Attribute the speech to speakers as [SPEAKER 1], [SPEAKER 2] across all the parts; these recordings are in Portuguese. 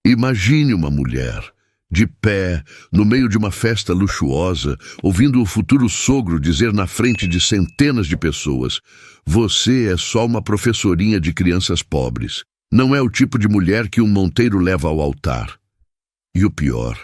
[SPEAKER 1] Imagine uma mulher, de pé, no meio de uma festa luxuosa, ouvindo o futuro sogro dizer na frente de centenas de pessoas: "Você é só uma professorinha de crianças pobres. Não é o tipo de mulher que um monteiro leva ao altar." E o pior,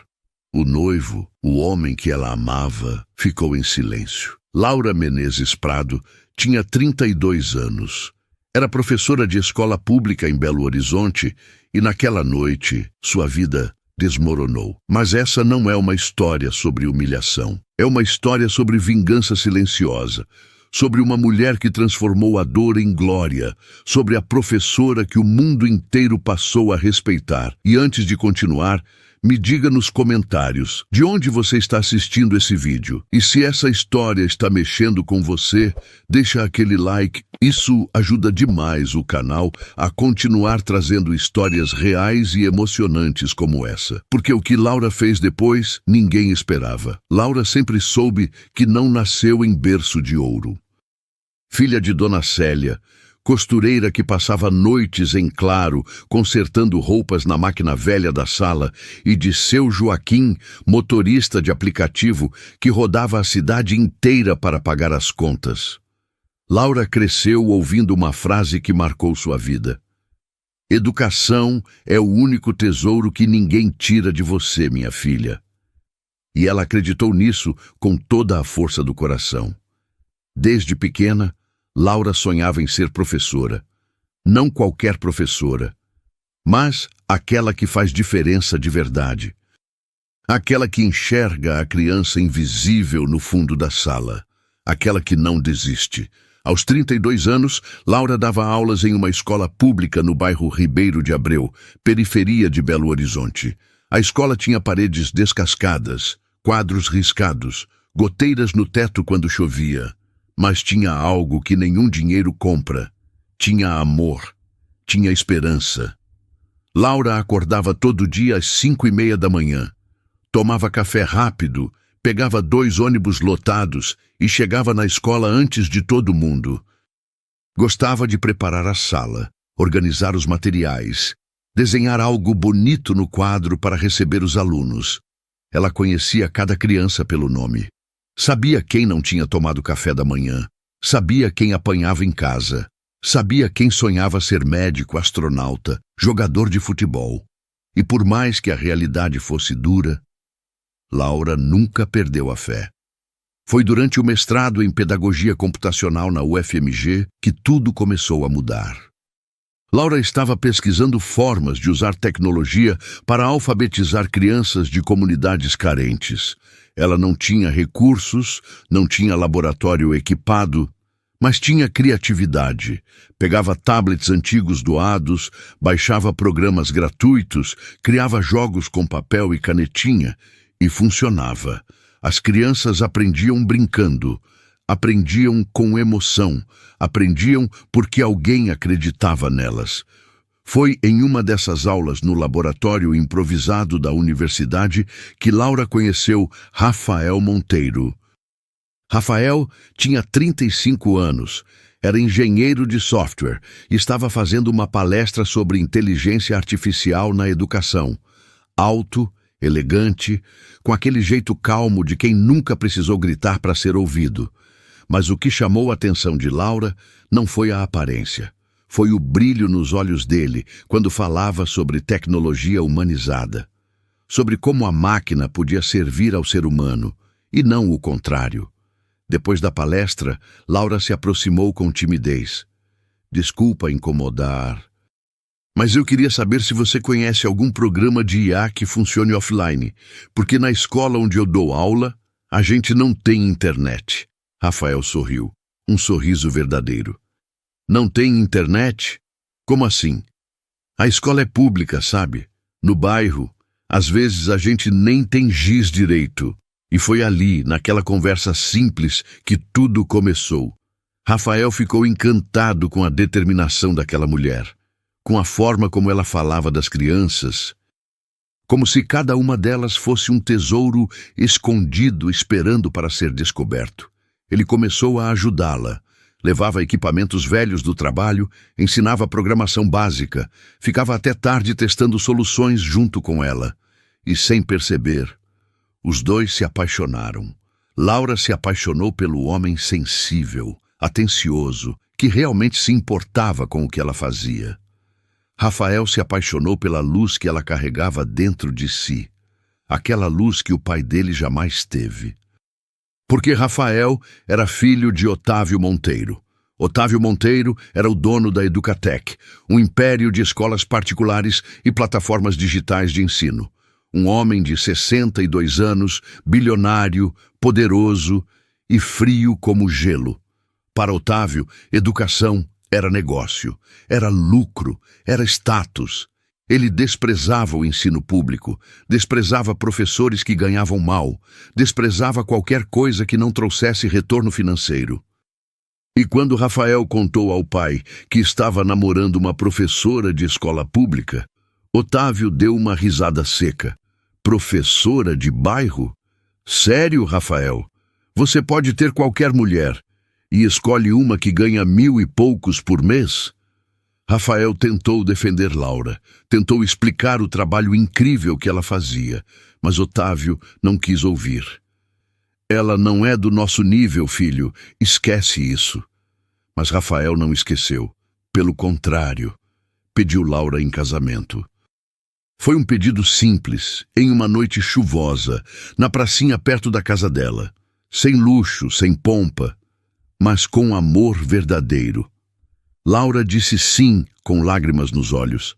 [SPEAKER 1] o noivo, o homem que ela amava, ficou em silêncio. Laura Menezes Prado tinha 32 anos. Era professora de escola pública em Belo Horizonte e naquela noite sua vida desmoronou. Mas essa não é uma história sobre humilhação. É uma história sobre vingança silenciosa, sobre uma mulher que transformou a dor em glória, sobre a professora que o mundo inteiro passou a respeitar. E antes de continuar, me diga nos comentários de onde você está assistindo esse vídeo. E se essa história está mexendo com você, deixa aquele like. Isso ajuda demais o canal a continuar trazendo histórias reais e emocionantes como essa. Porque o que Laura fez depois, ninguém esperava. Laura sempre soube que não nasceu em berço de ouro. Filha de Dona Célia, costureira que passava noites em claro, consertando roupas na máquina velha da sala, e de seu Joaquim, motorista de aplicativo, que rodava a cidade inteira para pagar as contas. Laura cresceu ouvindo uma frase que marcou sua vida: "Educação é o único tesouro que ninguém tira de você, minha filha." E ela acreditou nisso com toda a força do coração. Desde pequena, Laura sonhava em ser professora. Não qualquer professora, mas aquela que faz diferença de verdade. Aquela que enxerga a criança invisível no fundo da sala. Aquela que não desiste. Aos 32 anos, Laura dava aulas em uma escola pública no bairro Ribeiro de Abreu, periferia de Belo Horizonte. A escola tinha paredes descascadas, quadros riscados, goteiras no teto quando chovia. Mas tinha algo que nenhum dinheiro compra. Tinha amor. Tinha esperança. Laura acordava todo dia às 5:30 da manhã. Tomava café rápido, pegava 2 ônibus lotados e chegava na escola antes de todo mundo. Gostava de preparar a sala, organizar os materiais, desenhar algo bonito no quadro para receber os alunos. Ela conhecia cada criança pelo nome. Sabia quem não tinha tomado café da manhã, sabia quem apanhava em casa, sabia quem sonhava ser médico, astronauta, jogador de futebol. E por mais que a realidade fosse dura, Laura nunca perdeu a fé. Foi durante o mestrado em Pedagogia Computacional na UFMG que tudo começou a mudar. Laura estava pesquisando formas de usar tecnologia para alfabetizar crianças de comunidades carentes. Ela não tinha recursos, não tinha laboratório equipado, mas tinha criatividade. Pegava tablets antigos doados, baixava programas gratuitos, criava jogos com papel e canetinha, e funcionava. As crianças aprendiam brincando, aprendiam com emoção, aprendiam porque alguém acreditava nelas. Foi em uma dessas aulas no laboratório improvisado da universidade que Laura conheceu Rafael Monteiro. Rafael tinha 35 anos, era engenheiro de software e estava fazendo uma palestra sobre inteligência artificial na educação. Alto, elegante, com aquele jeito calmo de quem nunca precisou gritar para ser ouvido. Mas o que chamou a atenção de Laura não foi a aparência. Foi o brilho nos olhos dele quando falava sobre tecnologia humanizada. Sobre como a máquina podia servir ao ser humano, e não o contrário. Depois da palestra, Laura se aproximou com timidez. "Desculpa incomodar, mas eu queria saber se você conhece algum programa de IA que funcione offline, porque na escola onde eu dou aula, a gente não tem internet." Rafael sorriu, um sorriso verdadeiro. "Não tem internet? Como assim?" "A escola é pública, sabe? No bairro, às vezes a gente nem tem giz direito." E foi ali, naquela conversa simples, que tudo começou. Rafael ficou encantado com a determinação daquela mulher, com a forma como ela falava das crianças, como se cada uma delas fosse um tesouro escondido esperando para ser descoberto. Ele começou a ajudá-la, levava equipamentos velhos do trabalho, ensinava programação básica, ficava até tarde testando soluções junto com ela. E sem perceber, os dois se apaixonaram. Laura se apaixonou pelo homem sensível, atencioso, que realmente se importava com o que ela fazia. Rafael se apaixonou pela luz que ela carregava dentro de si, aquela luz que o pai dele jamais teve. Porque Rafael era filho de Otávio Monteiro. Otávio Monteiro era o dono da Educatec, um império de escolas particulares e plataformas digitais de ensino. Um homem de 62 anos, bilionário, poderoso e frio como gelo. Para Otávio, educação era negócio, era lucro, era status. Ele desprezava o ensino público, desprezava professores que ganhavam mal, desprezava qualquer coisa que não trouxesse retorno financeiro. E quando Rafael contou ao pai que estava namorando uma professora de escola pública, Otávio deu uma risada seca. Professora de bairro? Sério, Rafael? Você pode ter qualquer mulher e escolhe uma que ganha 1.000 e poucos por mês? Rafael tentou defender Laura, tentou explicar o trabalho incrível que ela fazia, mas Otávio não quis ouvir. Ela não é do nosso nível, filho, esquece isso. Mas Rafael não esqueceu. Pelo contrário, pediu Laura em casamento. Foi um pedido simples, em uma noite chuvosa, na pracinha perto da casa dela. Sem luxo, sem pompa, mas com amor verdadeiro. Laura disse sim, com lágrimas nos olhos.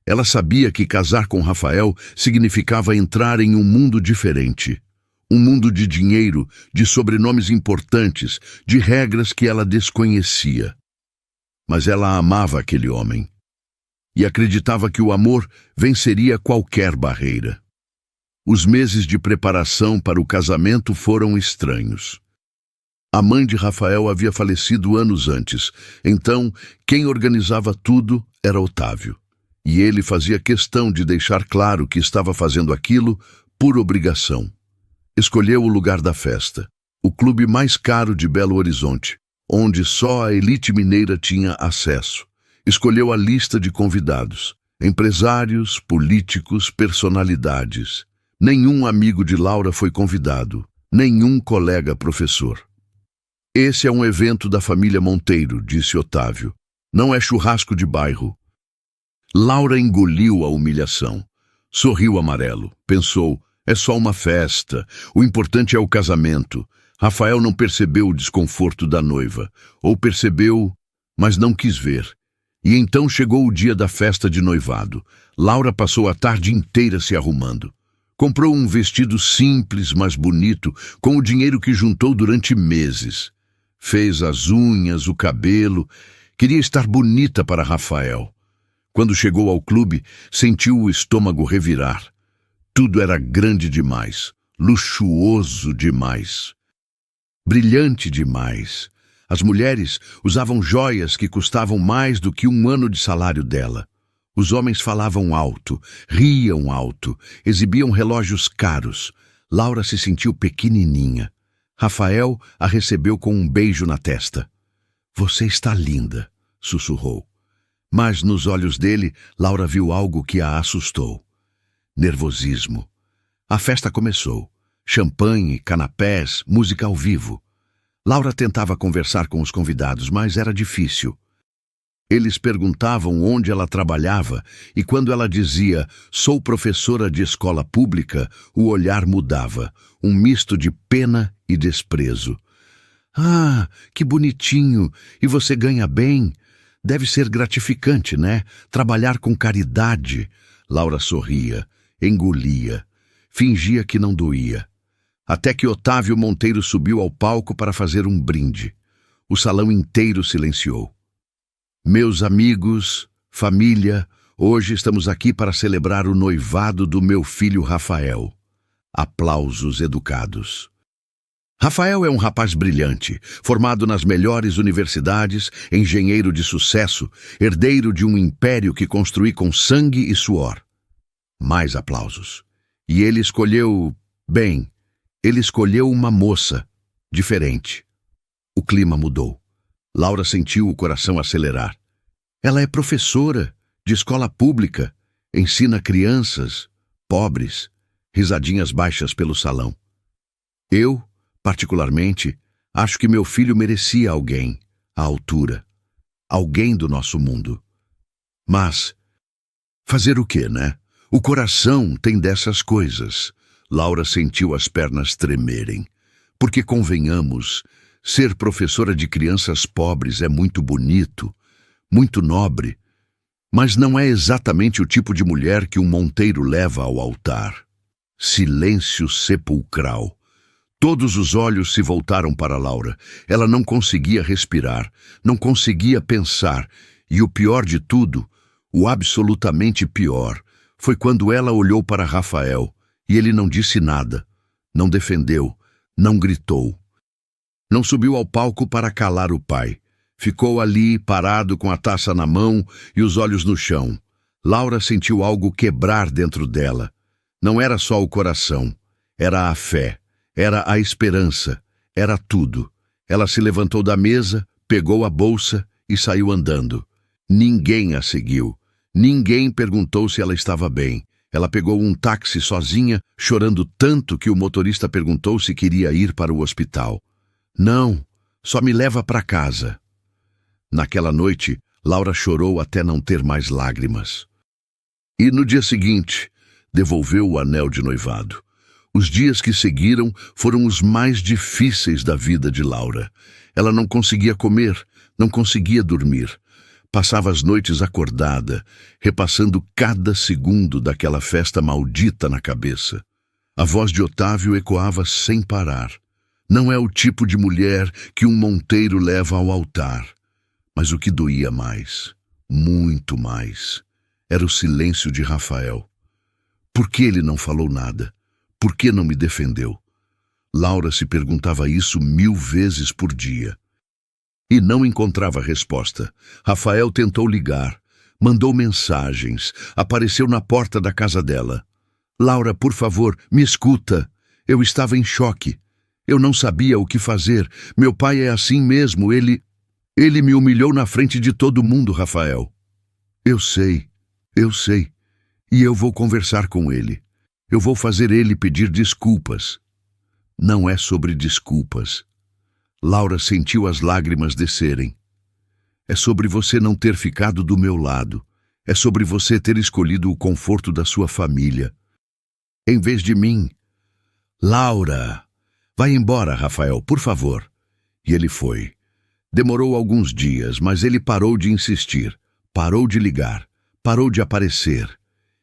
[SPEAKER 1] Ela sabia que casar com Rafael significava entrar em um mundo diferente. Um mundo de dinheiro, de sobrenomes importantes, de regras que ela desconhecia. Mas ela amava aquele homem. E acreditava que o amor venceria qualquer barreira. Os meses de preparação para o casamento foram estranhos. A mãe de Rafael havia falecido anos antes, então quem organizava tudo era Otávio. E ele fazia questão de deixar claro que estava fazendo aquilo por obrigação. Escolheu o lugar da festa, o clube mais caro de Belo Horizonte, onde só a elite mineira tinha acesso. Escolheu a lista de convidados, empresários, políticos, personalidades. Nenhum amigo de Laura foi convidado, nenhum colega professor. Esse é um evento da família Monteiro, disse Otávio. Não é churrasco de bairro. Laura engoliu a humilhação. Sorriu amarelo. Pensou, é só uma festa. O importante é o casamento. Rafael não percebeu o desconforto da noiva. Ou percebeu, mas não quis ver. E então chegou o dia da festa de noivado. Laura passou a tarde inteira se arrumando. Comprou um vestido simples, mas bonito, com o dinheiro que juntou durante meses. Fez as unhas, o cabelo. Queria estar bonita para Rafael. Quando chegou ao clube, sentiu o estômago revirar. Tudo era grande demais, luxuoso demais, brilhante demais. As mulheres usavam joias que custavam mais do que 1 ano de salário dela. Os homens falavam alto, riam alto, exibiam relógios caros. Laura se sentiu pequenininha. Rafael a recebeu com um beijo na testa. Você está linda, sussurrou. Mas nos olhos dele, Laura viu algo que a assustou. Nervosismo. A festa começou. Champanhe, canapés, música ao vivo. Laura tentava conversar com os convidados, mas era difícil. Eles perguntavam onde ela trabalhava e quando ela dizia, sou professora de escola pública, o olhar mudava, um misto de pena e desprezo. Ah, que bonitinho! E você ganha bem? Deve ser gratificante, né? Trabalhar com caridade. Laura sorria, engolia, fingia que não doía. Até que Otávio Monteiro subiu ao palco para fazer um brinde. O salão inteiro silenciou. Meus amigos, família, hoje estamos aqui para celebrar o noivado do meu filho Rafael. Aplausos educados. Rafael é um rapaz brilhante, formado nas melhores universidades, engenheiro de sucesso, herdeiro de um império que construí com sangue e suor. Mais aplausos. E ele escolheu, bem, ele escolheu uma moça diferente. O clima mudou. Laura sentiu o coração acelerar. Ela é professora de escola pública, ensina crianças, pobres, risadinhas baixas pelo salão. Eu, particularmente, acho que meu filho merecia alguém à altura, alguém do nosso mundo. Mas, fazer o quê, né? O coração tem dessas coisas. Laura sentiu as pernas tremerem. Porque, convenhamos, ser professora de crianças pobres é muito bonito, muito nobre, mas não é exatamente o tipo de mulher que um monteiro leva ao altar. Silêncio sepulcral. Todos os olhos se voltaram para Laura. Ela não conseguia respirar, não conseguia pensar, e o pior de tudo, o absolutamente pior, foi quando ela olhou para Rafael, e ele não disse nada, não defendeu, não gritou. Não subiu ao palco para calar o pai. Ficou ali, parado com a taça na mão e os olhos no chão. Laura sentiu algo quebrar dentro dela. Não era só o coração, era a fé, era a esperança, era tudo. Ela se levantou da mesa, pegou a bolsa e saiu andando. Ninguém a seguiu. Ninguém perguntou se ela estava bem. Ela pegou um táxi sozinha, chorando tanto que o motorista perguntou se queria ir para o hospital. Não, só me leva para casa. Naquela noite, Laura chorou até não ter mais lágrimas. E no dia seguinte, devolveu o anel de noivado. Os dias que seguiram foram os mais difíceis da vida de Laura. Ela não conseguia comer, não conseguia dormir. Passava as noites acordada, repassando cada segundo daquela festa maldita na cabeça. A voz de Otávio ecoava sem parar. Não é o tipo de mulher que um monteiro leva ao altar. Mas o que doía mais, muito mais, era o silêncio de Rafael. Por que ele não falou nada? Por que não me defendeu? Laura se perguntava isso 1000 vezes por dia. E não encontrava resposta. Rafael tentou ligar, mandou mensagens, apareceu na porta da casa dela. Laura, por favor, me escuta. Eu estava em choque. Eu não sabia o que fazer. Meu pai é assim mesmo, ele me humilhou na frente de todo mundo, Rafael. Eu sei. E eu vou conversar com ele. Eu vou fazer ele pedir desculpas. Não é sobre desculpas. Laura sentiu as lágrimas descerem. É sobre você não ter ficado do meu lado. É sobre você ter escolhido o conforto da sua família, em vez de mim. Laura, vai embora, Rafael, por favor. E ele foi. Demorou alguns dias, mas ele parou de insistir, parou de ligar, parou de aparecer.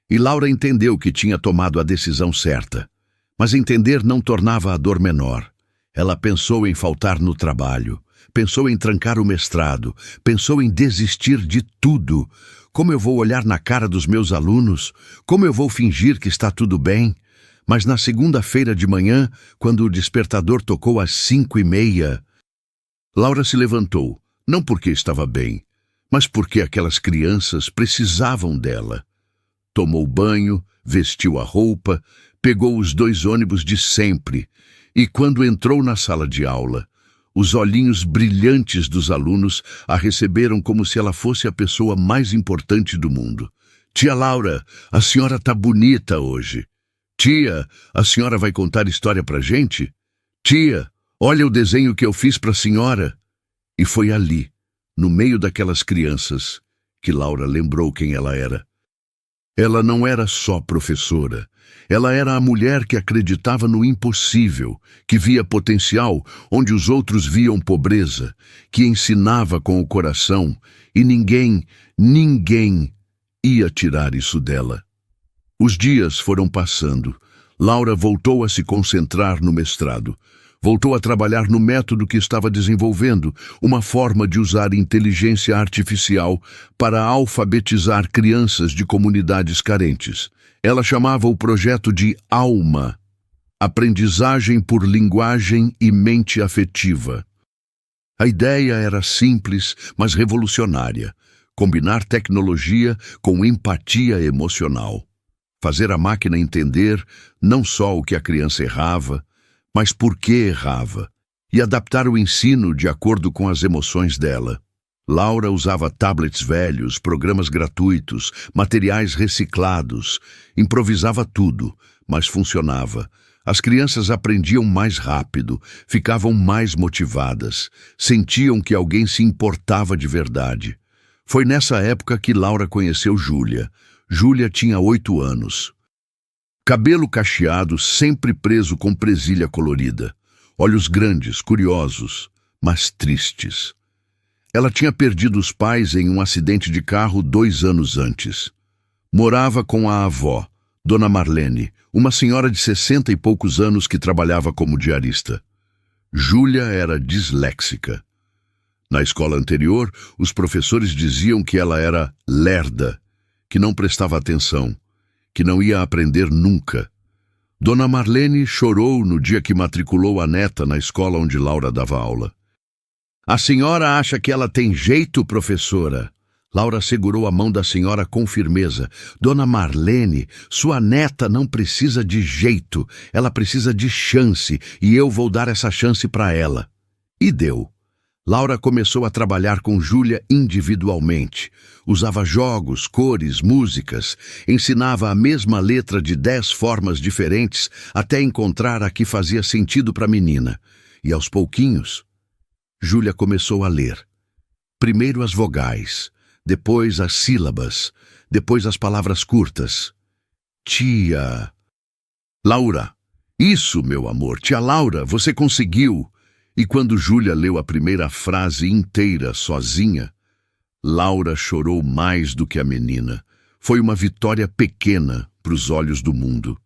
[SPEAKER 1] E Laura entendeu que tinha tomado a decisão certa. Mas entender não tornava a dor menor. Ela pensou em faltar no trabalho, pensou em trancar o mestrado, pensou em desistir de tudo. Como eu vou olhar na cara dos meus alunos? Como eu vou fingir que está tudo bem? Mas na segunda-feira de manhã, quando o despertador tocou às 5:30, Laura se levantou, não porque estava bem, mas porque aquelas crianças precisavam dela. Tomou banho, vestiu a roupa, pegou os 2 ônibus de sempre, e quando entrou na sala de aula, os olhinhos brilhantes dos alunos a receberam como se ela fosse a pessoa mais importante do mundo. Tia Laura, a senhora está bonita hoje. Tia, a senhora vai contar história pra gente? Tia, olha o desenho que eu fiz pra senhora. E foi ali, no meio daquelas crianças, que Laura lembrou quem ela era. Ela não era só professora. Ela era a mulher que acreditava no impossível, que via potencial onde os outros viam pobreza, que ensinava com o coração, e ninguém ia tirar isso dela. Os dias foram passando. Laura voltou a se concentrar no mestrado. Voltou a trabalhar no método que estava desenvolvendo, uma forma de usar inteligência artificial para alfabetizar crianças de comunidades carentes. Ela chamava o projeto de ALMA, Aprendizagem por Linguagem e Mente Afetiva. A ideia era simples, mas revolucionária. Combinar tecnologia com empatia emocional. Fazer a máquina entender não só o que a criança errava, mas por que errava, e adaptar o ensino de acordo com as emoções dela. Laura usava tablets velhos, programas gratuitos, materiais reciclados, improvisava tudo, mas funcionava. As crianças aprendiam mais rápido, ficavam mais motivadas, sentiam que alguém se importava de verdade. Foi nessa época que Laura conheceu Júlia. Júlia tinha 8 anos. Cabelo cacheado, sempre preso com presilha colorida. Olhos grandes, curiosos, mas tristes. Ela tinha perdido os pais em um acidente de carro 2 anos antes. Morava com a avó, Dona Marlene, uma senhora de 60 e poucos anos que trabalhava como diarista. Júlia era disléxica. Na escola anterior, os professores diziam que ela era lerda, que não prestava atenção, que não ia aprender nunca. Dona Marlene chorou no dia que matriculou a neta na escola onde Laura dava aula. "A senhora acha que ela tem jeito, professora?" Laura segurou a mão da senhora com firmeza. "Dona Marlene, sua neta não precisa de jeito, ela precisa de chance, e eu vou dar essa chance para ela." E deu. Laura começou a trabalhar com Júlia individualmente. Usava jogos, cores, músicas, ensinava a mesma letra de 10 formas diferentes até encontrar a que fazia sentido para a menina. E aos pouquinhos, Júlia começou a ler. Primeiro as vogais, depois as sílabas, depois as palavras curtas. "Tia... Laura, isso, meu amor, tia Laura, você conseguiu!" E quando Júlia leu a primeira frase inteira sozinha, Laura chorou mais do que a menina. Foi uma vitória pequena para os olhos do mundo.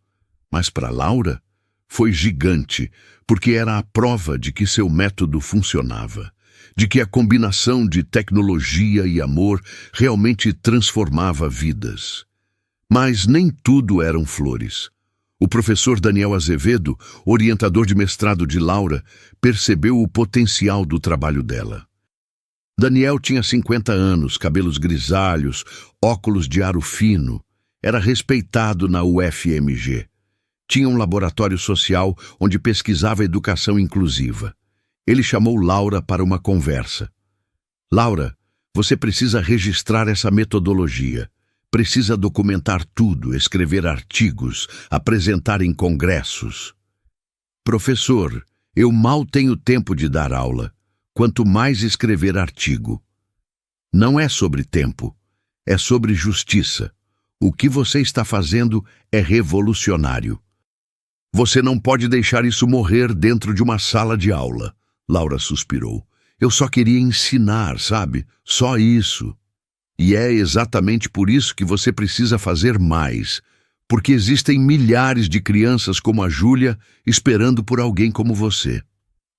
[SPEAKER 1] Mas para Laura, foi gigante, porque era a prova de que seu método funcionava, de que a combinação de tecnologia e amor realmente transformava vidas. Mas nem tudo eram flores. O professor Daniel Azevedo, orientador de mestrado de Laura, percebeu o potencial do trabalho dela. Daniel tinha 50 anos, cabelos grisalhos, óculos de aro fino. Era respeitado na UFMG. Tinha um laboratório social onde pesquisava educação inclusiva. Ele chamou Laura para uma conversa. "Laura, você precisa registrar essa metodologia. Precisa documentar tudo, escrever artigos, apresentar em congressos." "Professor, eu mal tenho tempo de dar aula. Quanto mais escrever artigo." "Não é sobre tempo, é sobre justiça. O que você está fazendo é revolucionário. Você não pode deixar isso morrer dentro de uma sala de aula." Laura suspirou. "Eu só queria ensinar, sabe? Só isso." "E é exatamente por isso que você precisa fazer mais, porque existem milhares de crianças como a Júlia esperando por alguém como você."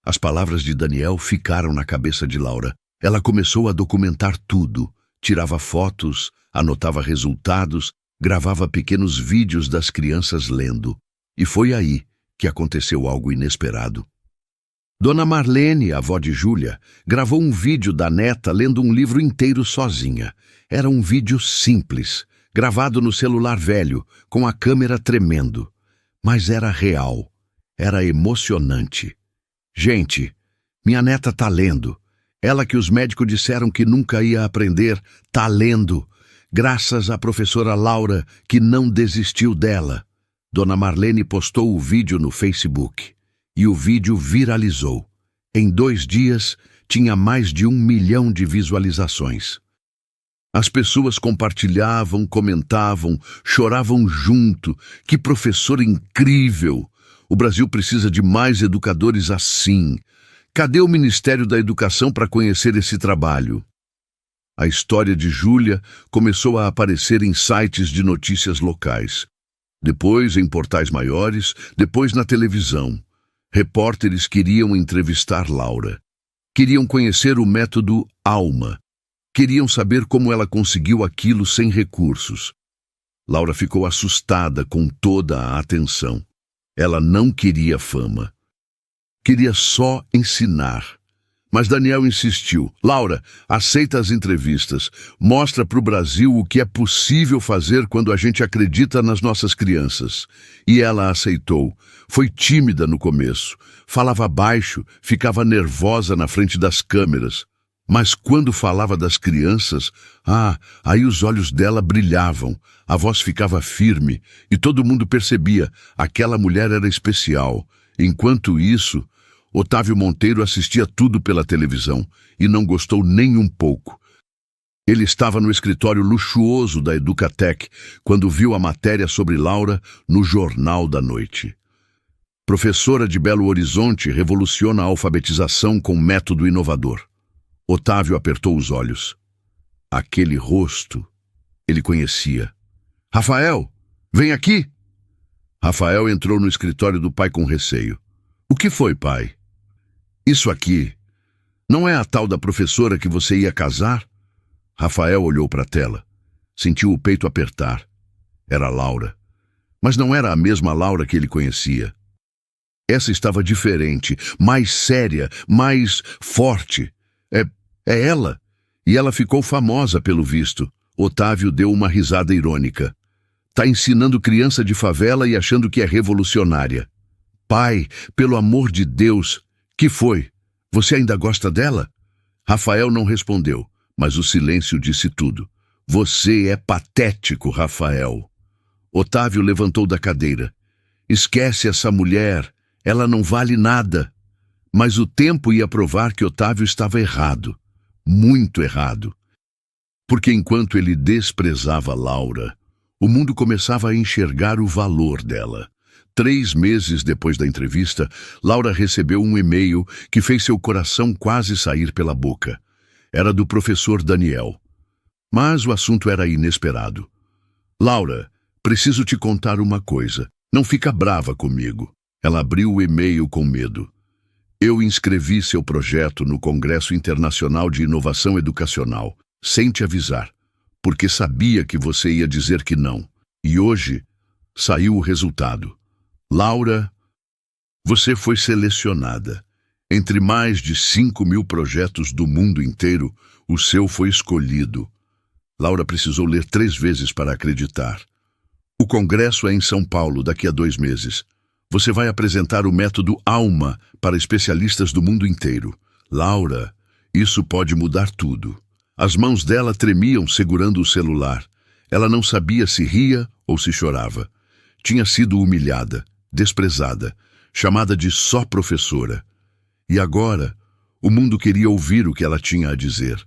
[SPEAKER 1] As palavras de Daniel ficaram na cabeça de Laura. Ela começou a documentar tudo, tirava fotos, anotava resultados, gravava pequenos vídeos das crianças lendo. E foi aí que aconteceu algo inesperado. Dona Marlene, a avó de Júlia, gravou um vídeo da neta lendo um livro inteiro sozinha. Era um vídeo simples, gravado no celular velho, com a câmera tremendo. Mas era real, era emocionante. "Gente, minha neta tá lendo. Ela que os médicos disseram que nunca ia aprender, tá lendo. Graças à professora Laura, que não desistiu dela." Dona Marlene postou o vídeo no Facebook. E o vídeo viralizou. Em 2 dias, tinha mais de 1 milhão de visualizações. As pessoas compartilhavam, comentavam, choravam junto. "Que professor incrível! O Brasil precisa de mais educadores assim. Cadê o Ministério da Educação para conhecer esse trabalho?" A história de Júlia começou a aparecer em sites de notícias locais. Depois em portais maiores, depois na televisão. Repórteres queriam entrevistar Laura. Queriam conhecer o método ALMA. Queriam saber como ela conseguiu aquilo sem recursos. Laura ficou assustada com toda a atenção. Ela não queria fama. Queria só ensinar. Mas Daniel insistiu. Laura, aceita as entrevistas. Mostra para o Brasil o que é possível fazer quando a gente acredita nas nossas crianças. E ela aceitou. Foi tímida no começo. Falava baixo, ficava nervosa na frente das câmeras. Mas quando falava das crianças, aí os olhos dela brilhavam, a voz ficava firme e todo mundo percebia, aquela mulher era especial. Enquanto isso, Otávio Monteiro assistia tudo pela televisão e não gostou nem um pouco. Ele estava no escritório luxuoso da Educatec quando viu a matéria sobre Laura no Jornal da Noite. Professora de Belo Horizonte revoluciona a alfabetização com método inovador. Otávio apertou os olhos. Aquele rosto, ele conhecia. Rafael, vem aqui! Rafael entrou no escritório do pai com receio. O que foi, pai? Isso aqui, não é a tal da professora que você ia casar? Rafael olhou para a tela. Sentiu o peito apertar. Era Laura. Mas não era a mesma Laura que ele conhecia. Essa estava diferente, mais séria, mais forte. É ela. E ela ficou famosa pelo visto. Otávio deu uma risada irônica. Tá ensinando criança de favela e achando que é revolucionária. Pai, pelo amor de Deus, que foi? Você ainda gosta dela? Rafael não respondeu, mas o silêncio disse tudo. Você é patético, Rafael. Otávio levantou da cadeira. Esquece essa mulher, ela não vale nada. Mas o tempo ia provar que Otávio estava errado. Muito errado. Porque enquanto ele desprezava Laura, o mundo começava a enxergar o valor dela. 3 meses depois da entrevista, Laura recebeu um e-mail que fez seu coração quase sair pela boca. Era do professor Daniel. Mas o assunto era inesperado. Laura, preciso te contar uma coisa. Não fica brava comigo. Ela abriu o e-mail com medo. Eu inscrevi seu projeto no Congresso Internacional de Inovação Educacional, sem te avisar, porque sabia que você ia dizer que não. E hoje saiu o resultado. Laura, você foi selecionada. Entre mais de 5.000 projetos do mundo inteiro, o seu foi escolhido. Laura precisou ler 3 vezes para acreditar. O congresso é em São Paulo daqui a 2 meses. Você vai apresentar o método ALMA para especialistas do mundo inteiro. Laura, isso pode mudar tudo. As mãos dela tremiam segurando o celular. Ela não sabia se ria ou se chorava. Tinha sido humilhada, desprezada, chamada de só professora. E agora, o mundo queria ouvir o que ela tinha a dizer.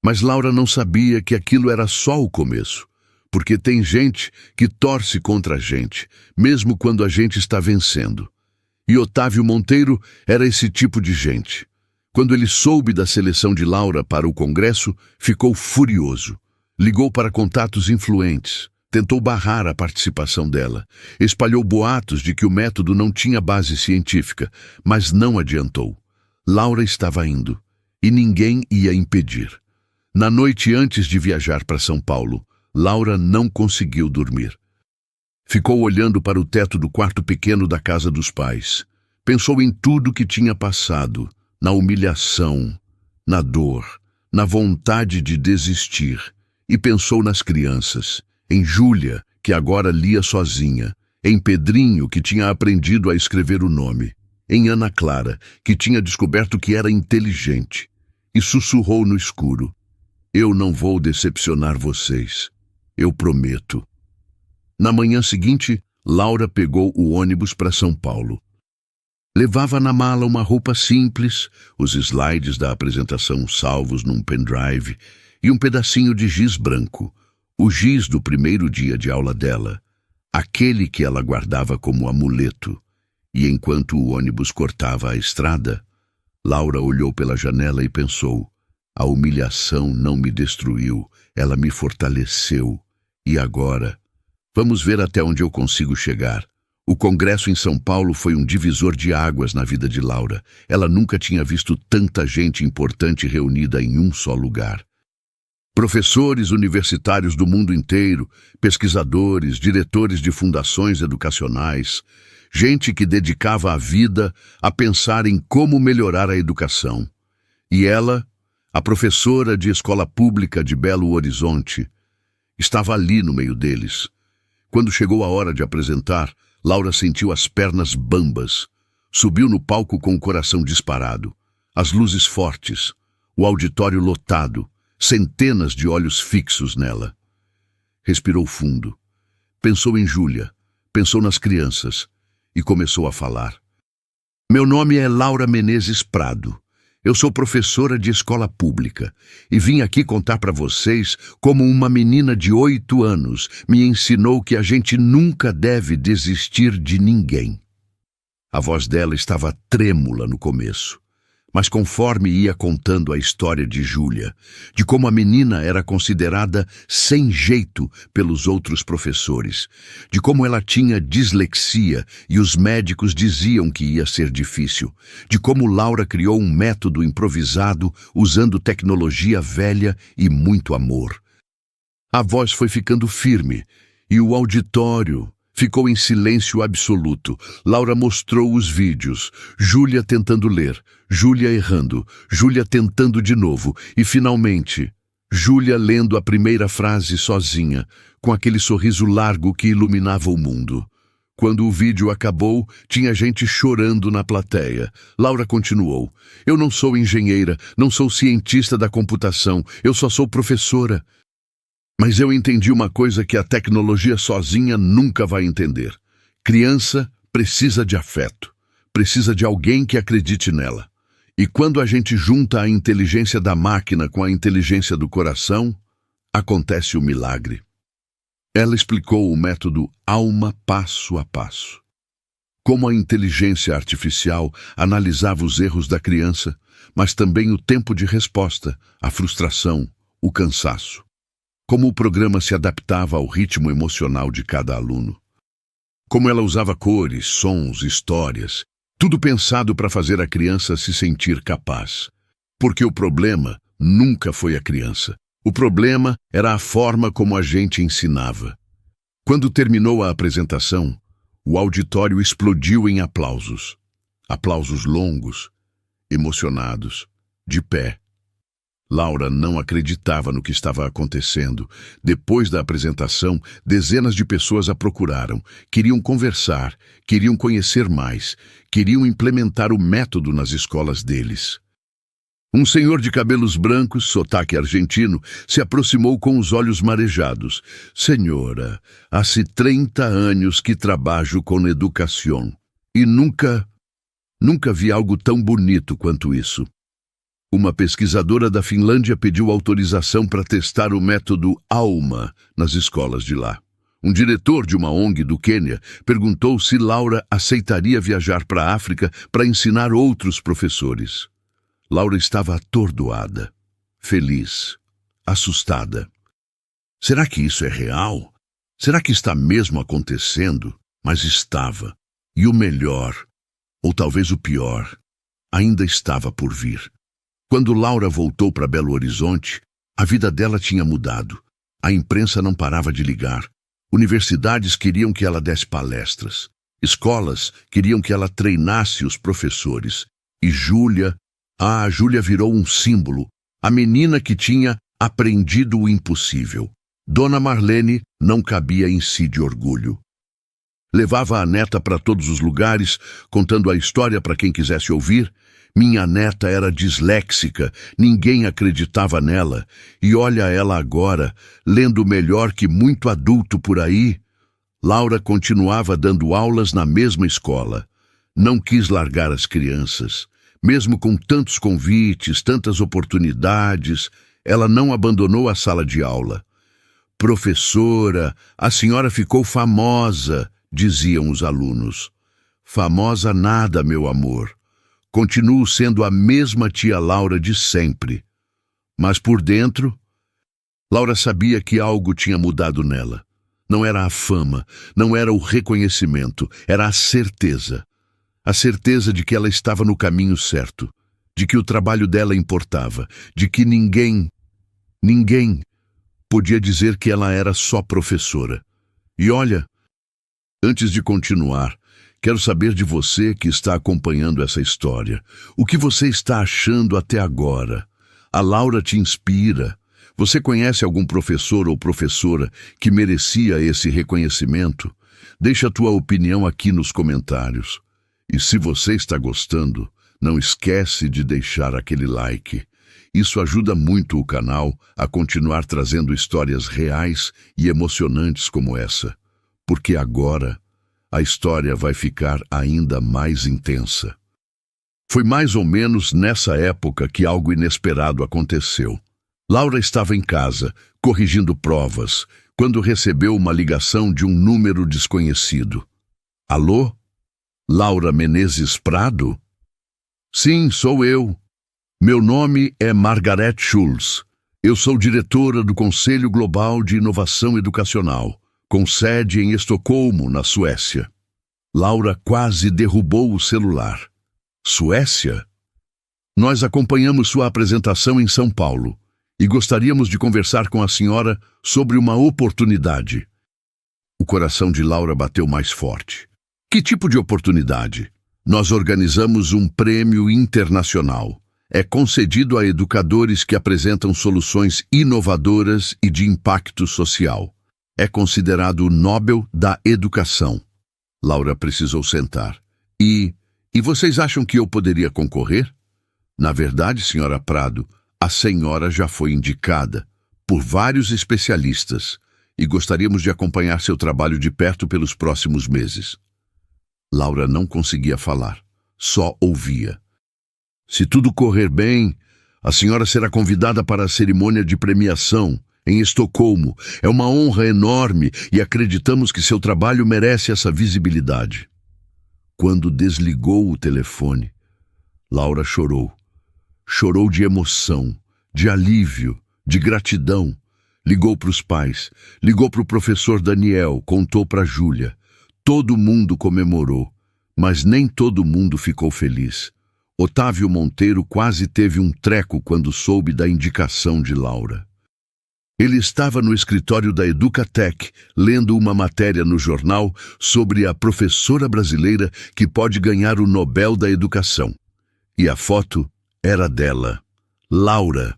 [SPEAKER 1] Mas Laura não sabia que aquilo era só o começo. Porque tem gente que torce contra a gente, mesmo quando a gente está vencendo. E Otávio Monteiro era esse tipo de gente. Quando ele soube da seleção de Laura para o congresso, ficou furioso. Ligou para contatos influentes, tentou barrar a participação dela, espalhou boatos de que o método não tinha base científica, mas não adiantou. Laura estava indo, e ninguém ia impedir. Na noite antes de viajar para São Paulo, Laura não conseguiu dormir. Ficou olhando para o teto do quarto pequeno da casa dos pais. Pensou em tudo que tinha passado, na humilhação, na dor, na vontade de desistir. E pensou nas crianças, em Júlia, que agora lia sozinha, em Pedrinho, que tinha aprendido a escrever o nome, em Ana Clara, que tinha descoberto que era inteligente, e sussurrou no escuro: eu não vou decepcionar vocês. Eu prometo. Na manhã seguinte, Laura pegou o ônibus para São Paulo. Levava na mala uma roupa simples, os slides da apresentação salvos num pendrive e um pedacinho de giz branco, o giz do primeiro dia de aula dela, aquele que ela guardava como amuleto. E enquanto o ônibus cortava a estrada, Laura olhou pela janela e pensou: a humilhação não me destruiu, ela me fortaleceu. E agora? Vamos ver até onde eu consigo chegar. O congresso em São Paulo foi um divisor de águas na vida de Laura. Ela nunca tinha visto tanta gente importante reunida em um só lugar. Professores universitários do mundo inteiro, pesquisadores, diretores de fundações educacionais, gente que dedicava a vida a pensar em como melhorar a educação. E ela, a professora de escola pública de Belo Horizonte, estava ali no meio deles. Quando chegou a hora de apresentar, Laura sentiu as pernas bambas. Subiu no palco com o coração disparado. As luzes fortes, o auditório lotado, centenas de olhos fixos nela. Respirou fundo. Pensou em Júlia, pensou nas crianças e começou a falar. Meu nome é Laura Menezes Prado. Eu sou professora de escola pública e vim aqui contar para vocês como uma menina de 8 anos me ensinou que a gente nunca deve desistir de ninguém. A voz dela estava trêmula no começo, mas conforme ia contando a história de Júlia, de como a menina era considerada sem jeito pelos outros professores, de como ela tinha dislexia e os médicos diziam que ia ser difícil, de como Laura criou um método improvisado usando tecnologia velha e muito amor. A voz foi ficando firme e o auditório ficou em silêncio absoluto. Laura mostrou os vídeos, Júlia tentando ler, Júlia errando, Júlia tentando de novo e, finalmente, Júlia lendo a primeira frase sozinha, com aquele sorriso largo que iluminava o mundo. Quando o vídeo acabou, tinha gente chorando na plateia. Laura continuou. Eu não sou engenheira, não sou cientista da computação, eu só sou professora. Mas eu entendi uma coisa que a tecnologia sozinha nunca vai entender. Criança precisa de afeto, precisa de alguém que acredite nela. E quando a gente junta a inteligência da máquina com a inteligência do coração, acontece o milagre. Ela explicou o método Alma passo a passo. Como a inteligência artificial analisava os erros da criança, mas também o tempo de resposta, a frustração, o cansaço. Como o programa se adaptava ao ritmo emocional de cada aluno. Como ela usava cores, sons, histórias, tudo pensado para fazer a criança se sentir capaz. Porque o problema nunca foi a criança. O problema era a forma como a gente ensinava. Quando terminou a apresentação, o auditório explodiu em aplausos. Aplausos longos, emocionados, de pé. Laura não acreditava no que estava acontecendo. Depois da apresentação, dezenas de pessoas a procuraram. Queriam conversar, queriam conhecer mais, queriam implementar o método nas escolas deles. Um senhor de cabelos brancos, sotaque argentino, se aproximou com os olhos marejados. Senhora, há 30 anos que trabalho com educação e nunca vi algo tão bonito quanto isso. Uma pesquisadora da Finlândia pediu autorização para testar o método Alma nas escolas de lá. Um diretor de uma ONG do Quênia perguntou se Laura aceitaria viajar para a África para ensinar outros professores. Laura estava atordoada, feliz, assustada. Será que isso é real? Será que está mesmo acontecendo? Mas estava. E o melhor, ou talvez o pior, ainda estava por vir. Quando Laura voltou para Belo Horizonte, a vida dela tinha mudado. A imprensa não parava de ligar. Universidades queriam que ela desse palestras. Escolas queriam que ela treinasse os professores. E Júlia virou um símbolo. A menina que tinha aprendido o impossível. Dona Marlene não cabia em si de orgulho. Levava a neta para todos os lugares, contando a história para quem quisesse ouvir. Minha neta era disléxica, ninguém acreditava nela. E olha ela agora, lendo melhor que muito adulto por aí. Laura continuava dando aulas na mesma escola. Não quis largar as crianças. Mesmo com tantos convites, tantas oportunidades, ela não abandonou a sala de aula. Professora, a senhora ficou famosa, diziam os alunos. Famosa nada, meu amor. Continuo sendo a mesma tia Laura de sempre. Mas por dentro, Laura sabia que algo tinha mudado nela. Não era a fama, não era o reconhecimento, era a certeza. A certeza de que ela estava no caminho certo, de que o trabalho dela importava, de que ninguém podia dizer que ela era só professora. E olha, antes de continuar, Quero saber de você que está acompanhando essa história. O que você está achando até agora? A Laura te inspira? Você conhece algum professor ou professora que merecia esse reconhecimento? Deixa a tua opinião aqui nos comentários. E se você está gostando, não esquece de deixar aquele like. Isso ajuda muito o canal a continuar trazendo histórias reais e emocionantes como essa. Porque agora a história vai ficar ainda mais intensa. Foi mais ou menos nessa época que algo inesperado aconteceu. Laura estava em casa, corrigindo provas, quando recebeu uma ligação de um número desconhecido. Alô? Laura Menezes Prado? Sim, sou eu. Meu nome é Margaret Schulz. Eu sou diretora do Conselho Global de Inovação Educacional, com sede em Estocolmo, na Suécia. Laura quase derrubou o celular. Suécia? Nós acompanhamos sua apresentação em São Paulo e gostaríamos de conversar com a senhora sobre uma oportunidade. O coração de Laura bateu mais forte. Que tipo de oportunidade? Nós organizamos um prêmio internacional. É concedido a educadores que apresentam soluções inovadoras e de impacto social. É considerado o Nobel da Educação. Laura precisou sentar. E vocês acham que eu poderia concorrer? Na verdade, senhora Prado, a senhora já foi indicada por vários especialistas e gostaríamos de acompanhar seu trabalho de perto pelos próximos meses. Laura não conseguia falar, só ouvia. Se tudo correr bem, a senhora será convidada para a cerimônia de premiação em Estocolmo. É uma honra enorme e acreditamos que seu trabalho merece essa visibilidade. Quando desligou o telefone, Laura chorou. Chorou de emoção, de alívio, de gratidão. Ligou para os pais, ligou para o professor Daniel, contou para Júlia. Todo mundo comemorou, mas nem todo mundo ficou feliz. Otávio Monteiro quase teve um treco quando soube da indicação de Laura. Ele estava no escritório da Educatec, lendo uma matéria no jornal sobre a professora brasileira que pode ganhar o Nobel da Educação. E a foto era dela, Laura,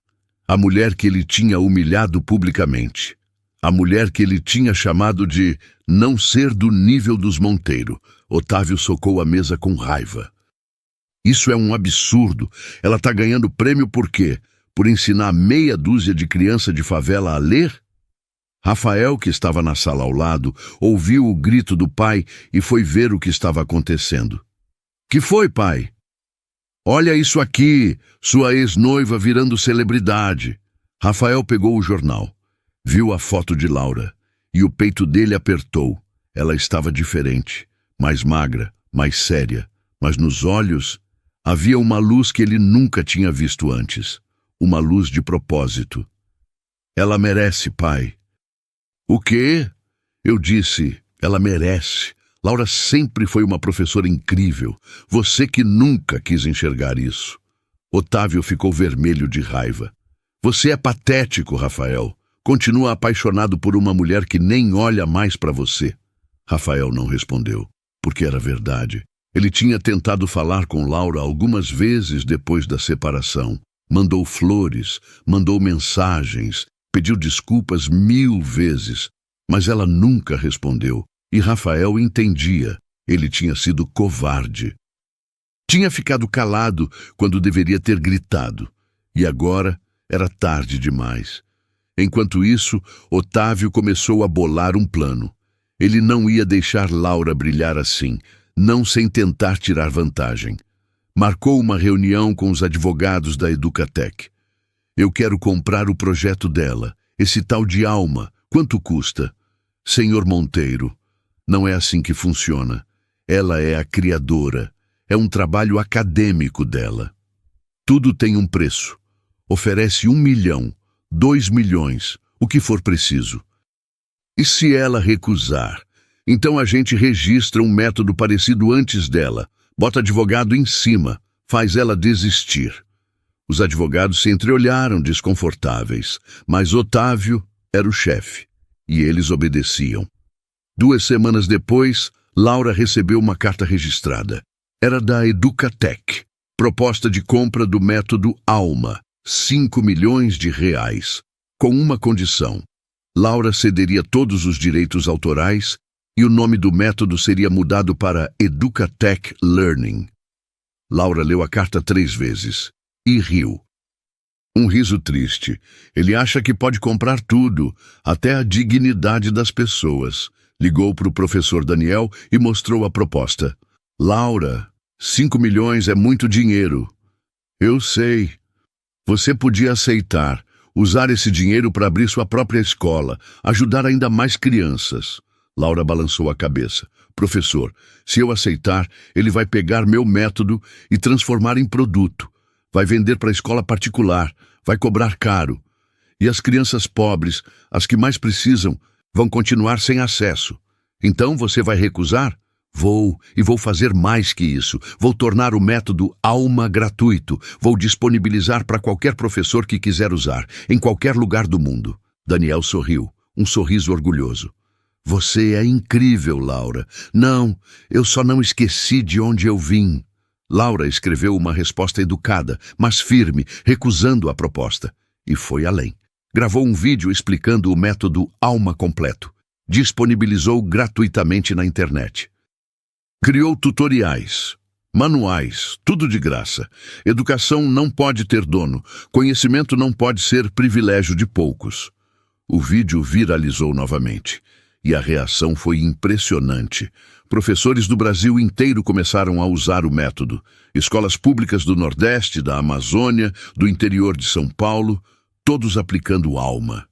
[SPEAKER 1] a mulher que ele tinha humilhado publicamente. A mulher que ele tinha chamado de não ser do nível dos Monteiro. Otávio socou a mesa com raiva. Isso é um absurdo. Ela está ganhando prêmio por quê? Por ensinar meia dúzia de criança de favela a ler? Rafael, que estava na sala ao lado, ouviu o grito do pai e foi ver o que estava acontecendo. Que foi, pai? Olha isso aqui, sua ex-noiva virando celebridade. Rafael pegou o jornal, viu a foto de Laura e o peito dele apertou. Ela estava diferente, mais magra, mais séria, mas nos olhos havia uma luz que ele nunca tinha visto antes. Uma luz de propósito. Ela merece, pai. O quê? Eu disse, ela merece. Laura sempre foi uma professora incrível. Você que nunca quis enxergar isso. Otávio ficou vermelho de raiva. Você é patético, Rafael. Continua apaixonado por uma mulher que nem olha mais para você. Rafael não respondeu, porque era verdade. Ele tinha tentado falar com Laura algumas vezes depois da separação. Mandou flores, mandou mensagens, pediu desculpas 1000 vezes, mas ela nunca respondeu. E Rafael entendia, ele tinha sido covarde. Tinha ficado calado quando deveria ter gritado, e agora era tarde demais. Enquanto isso, Otávio começou a bolar um plano. Ele não ia deixar Laura brilhar assim, não sem tentar tirar vantagem. Marcou uma reunião com os advogados da Educatec. Eu quero comprar o projeto dela, esse tal de Alma. Quanto custa? Senhor Monteiro, não é assim que funciona. Ela é a criadora. É um trabalho acadêmico dela. Tudo tem um preço. Oferece 1 milhão, 2 milhões, o que for preciso. E se ela recusar? Então a gente registra um método parecido antes dela. Bota advogado em cima, faz ela desistir. Os advogados se entreolharam desconfortáveis, mas Otávio era o chefe, e eles obedeciam. 2 semanas depois, Laura recebeu uma carta registrada. Era da Educatec. Proposta de compra do método ALMA, R$5 milhões, com uma condição. Laura cederia todos os direitos autorais e o nome do método seria mudado para Educatec Learning. Laura leu a carta 3 vezes e riu. Um riso triste. Ele acha que pode comprar tudo, até a dignidade das pessoas. Ligou para o professor Daniel e mostrou a proposta. Laura, 5 milhões é muito dinheiro. Eu sei. Você podia aceitar, usar esse dinheiro para abrir sua própria escola, ajudar ainda mais crianças. Laura balançou a cabeça. Professor, se eu aceitar, ele vai pegar meu método e transformar em produto. Vai vender para a escola particular, vai cobrar caro. E as crianças pobres, as que mais precisam, vão continuar sem acesso. Então você vai recusar? Vou, e vou fazer mais que isso. Vou tornar o método ALMA gratuito. Vou disponibilizar para qualquer professor que quiser usar, em qualquer lugar do mundo. Daniel sorriu, um sorriso orgulhoso. Você é incrível, Laura. Não, eu só não esqueci de onde eu vim. Laura escreveu uma resposta educada, mas firme, recusando a proposta. E foi além. Gravou um vídeo explicando o método ALMA completo. Disponibilizou gratuitamente na internet. Criou tutoriais, manuais, tudo de graça. Educação não pode ter dono. Conhecimento não pode ser privilégio de poucos. O vídeo viralizou novamente. E a reação foi impressionante. Professores do Brasil inteiro começaram a usar o método. Escolas públicas do Nordeste, da Amazônia, do interior de São Paulo, todos aplicando ALMA.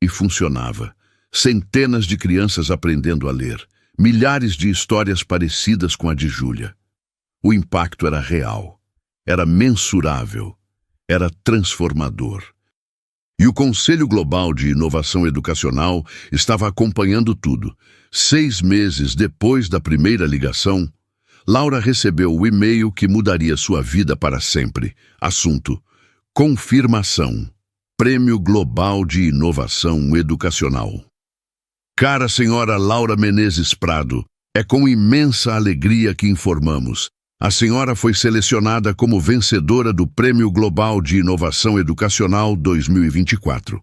[SPEAKER 1] E funcionava. Centenas de crianças aprendendo a ler. Milhares de histórias parecidas com a de Júlia. O impacto era real. Era mensurável. Era transformador. E o Conselho Global de Inovação Educacional estava acompanhando tudo. 6 meses depois da primeira ligação, Laura recebeu o e-mail que mudaria sua vida para sempre. Assunto: confirmação. Prêmio Global de Inovação Educacional. Cara senhora Laura Menezes Prado, é com imensa alegria que informamos. A senhora foi selecionada como vencedora do Prêmio Global de Inovação Educacional 2024.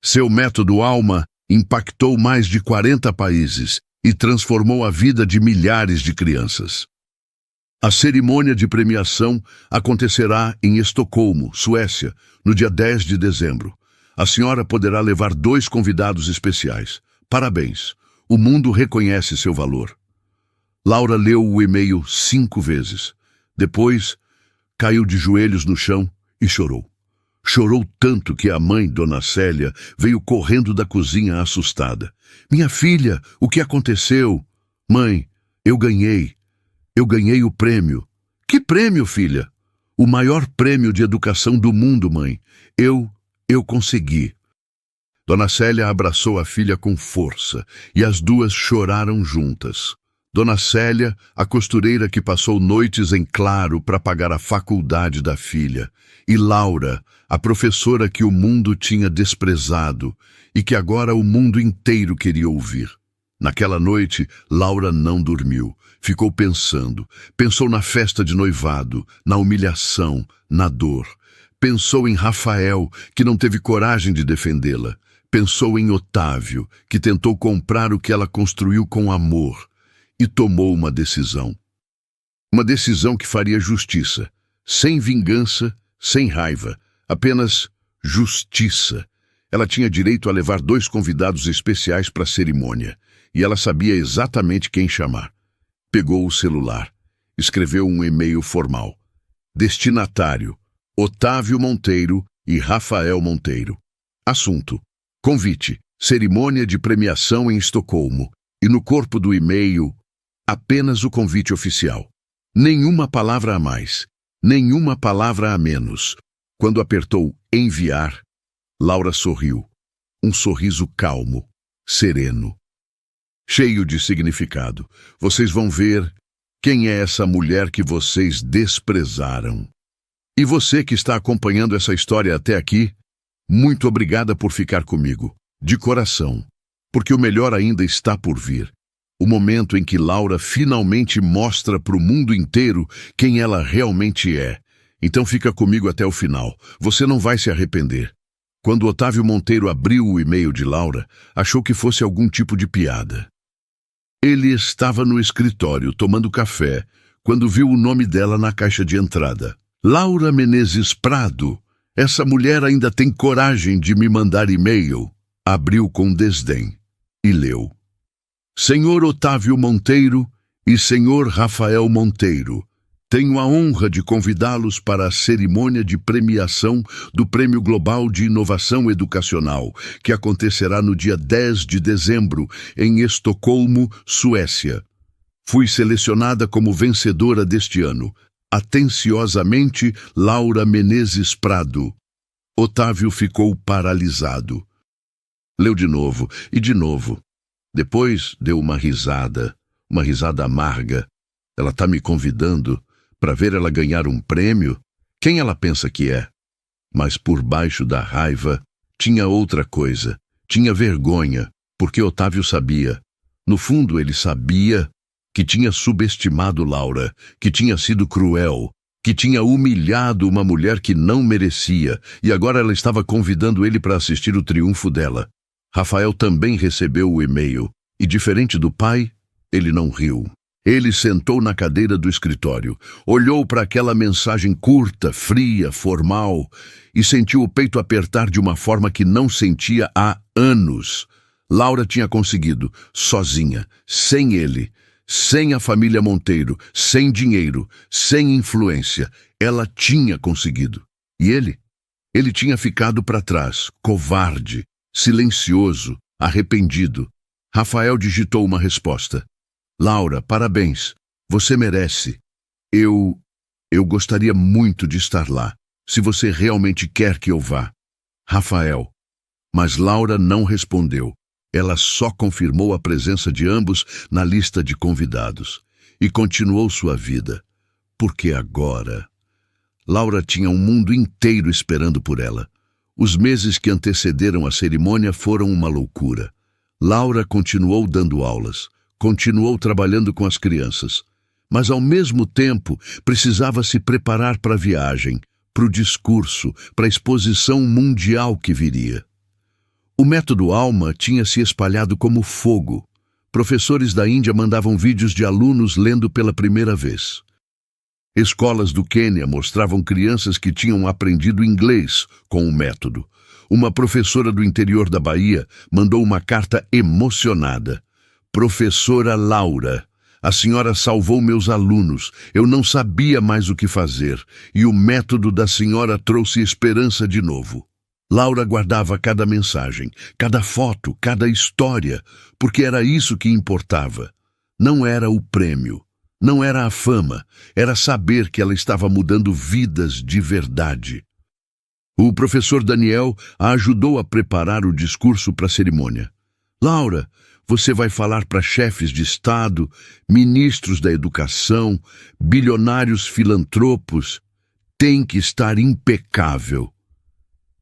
[SPEAKER 1] Seu método ALMA impactou mais de 40 países e transformou a vida de milhares de crianças. A cerimônia de premiação acontecerá em Estocolmo, Suécia, no dia 10 de dezembro. A senhora poderá levar 2 convidados especiais. Parabéns, o mundo reconhece seu valor. Laura leu o e-mail 5 vezes. Depois, caiu de joelhos no chão e chorou. Chorou tanto que a mãe, Dona Célia, veio correndo da cozinha assustada. Minha filha, o que aconteceu? Mãe, eu ganhei. Eu ganhei o prêmio. Que prêmio, filha? O maior prêmio de educação do mundo, mãe. Eu consegui. Dona Célia abraçou a filha com força e as duas choraram juntas. Dona Célia, a costureira que passou noites em claro para pagar a faculdade da filha, e Laura, a professora que o mundo tinha desprezado e que agora o mundo inteiro queria ouvir. Naquela noite, Laura não dormiu. Ficou pensando. Pensou na festa de noivado, na humilhação, na dor. Pensou em Rafael, que não teve coragem de defendê-la. Pensou em Otávio, que tentou comprar o que ela construiu com amor. E tomou uma decisão. Uma decisão que faria justiça. Sem vingança, sem raiva. Apenas justiça. Ela tinha direito a levar 2 convidados especiais para a cerimônia. E ela sabia exatamente quem chamar. Pegou o celular. Escreveu um e-mail formal. Destinatário: Otávio Monteiro e Rafael Monteiro. Assunto: convite, cerimônia de premiação em Estocolmo. E no corpo do e-mail, apenas o convite oficial. Nenhuma palavra a mais, nenhuma palavra a menos. Quando apertou enviar, Laura sorriu. Um sorriso calmo, sereno, cheio de significado. Vocês vão ver quem é essa mulher que vocês desprezaram. E você que está acompanhando essa história até aqui, muito obrigada por ficar comigo, de coração, porque o melhor ainda está por vir. O momento em que Laura finalmente mostra para o mundo inteiro quem ela realmente é. Então fica comigo até o final. Você não vai se arrepender. Quando Otávio Monteiro abriu o e-mail de Laura, achou que fosse algum tipo de piada. Ele estava no escritório tomando café quando viu o nome dela na caixa de entrada. Laura Menezes Prado. Essa mulher ainda tem coragem de me mandar e-mail. Abriu com desdém e leu. Senhor Otávio Monteiro e Senhor Rafael Monteiro, tenho a honra de convidá-los para a cerimônia de premiação do Prêmio Global de Inovação Educacional, que acontecerá no dia 10 de dezembro, em Estocolmo, Suécia. Fui selecionada como vencedora deste ano. Atenciosamente, Laura Menezes Prado. Otávio ficou paralisado. Leu de novo e de novo. Depois deu uma risada amarga. Ela está me convidando para ver ela ganhar um prêmio? Quem ela pensa que é? Mas por baixo da raiva tinha outra coisa. Tinha vergonha, porque Otávio sabia. No fundo, ele sabia que tinha subestimado Laura, que tinha sido cruel, que tinha humilhado uma mulher que não merecia, e agora ela estava convidando ele para assistir o triunfo dela. Rafael também recebeu o e-mail, e diferente do pai, ele não riu. Ele sentou na cadeira do escritório, olhou para aquela mensagem curta, fria, formal, e sentiu o peito apertar de uma forma que não sentia há anos. Laura tinha conseguido, sozinha, sem ele, sem a família Monteiro, sem dinheiro, sem influência. Ela tinha conseguido. E ele? Ele tinha ficado para trás, covarde, silencioso, arrependido. Rafael digitou uma resposta. Laura, parabéns. Você merece. Eu gostaria muito de estar lá, se você realmente quer que eu vá. Rafael. Mas Laura não respondeu. Ela só confirmou a presença de ambos na lista de convidados e continuou sua vida. Porque agora... Laura tinha um mundo inteiro esperando por ela. Os meses que antecederam a cerimônia foram uma loucura. Laura continuou dando aulas, continuou trabalhando com as crianças, mas ao mesmo tempo precisava se preparar para a viagem, para o discurso, para a exposição mundial que viria. O método Alma tinha se espalhado como fogo. Professores da Índia mandavam vídeos de alunos lendo pela primeira vez. Escolas do Quênia mostravam crianças que tinham aprendido inglês com o método. Uma professora do interior da Bahia mandou uma carta emocionada. Professora Laura, a senhora salvou meus alunos. Eu não sabia mais o que fazer, e o método da senhora trouxe esperança de novo. Laura guardava cada mensagem, cada foto, cada história, porque era isso que importava. Não era o prêmio. Não era a fama, era saber que ela estava mudando vidas de verdade. O professor Daniel a ajudou a preparar o discurso para a cerimônia. Laura, você vai falar para chefes de Estado, ministros da educação, bilionários filantropos. Tem que estar impecável.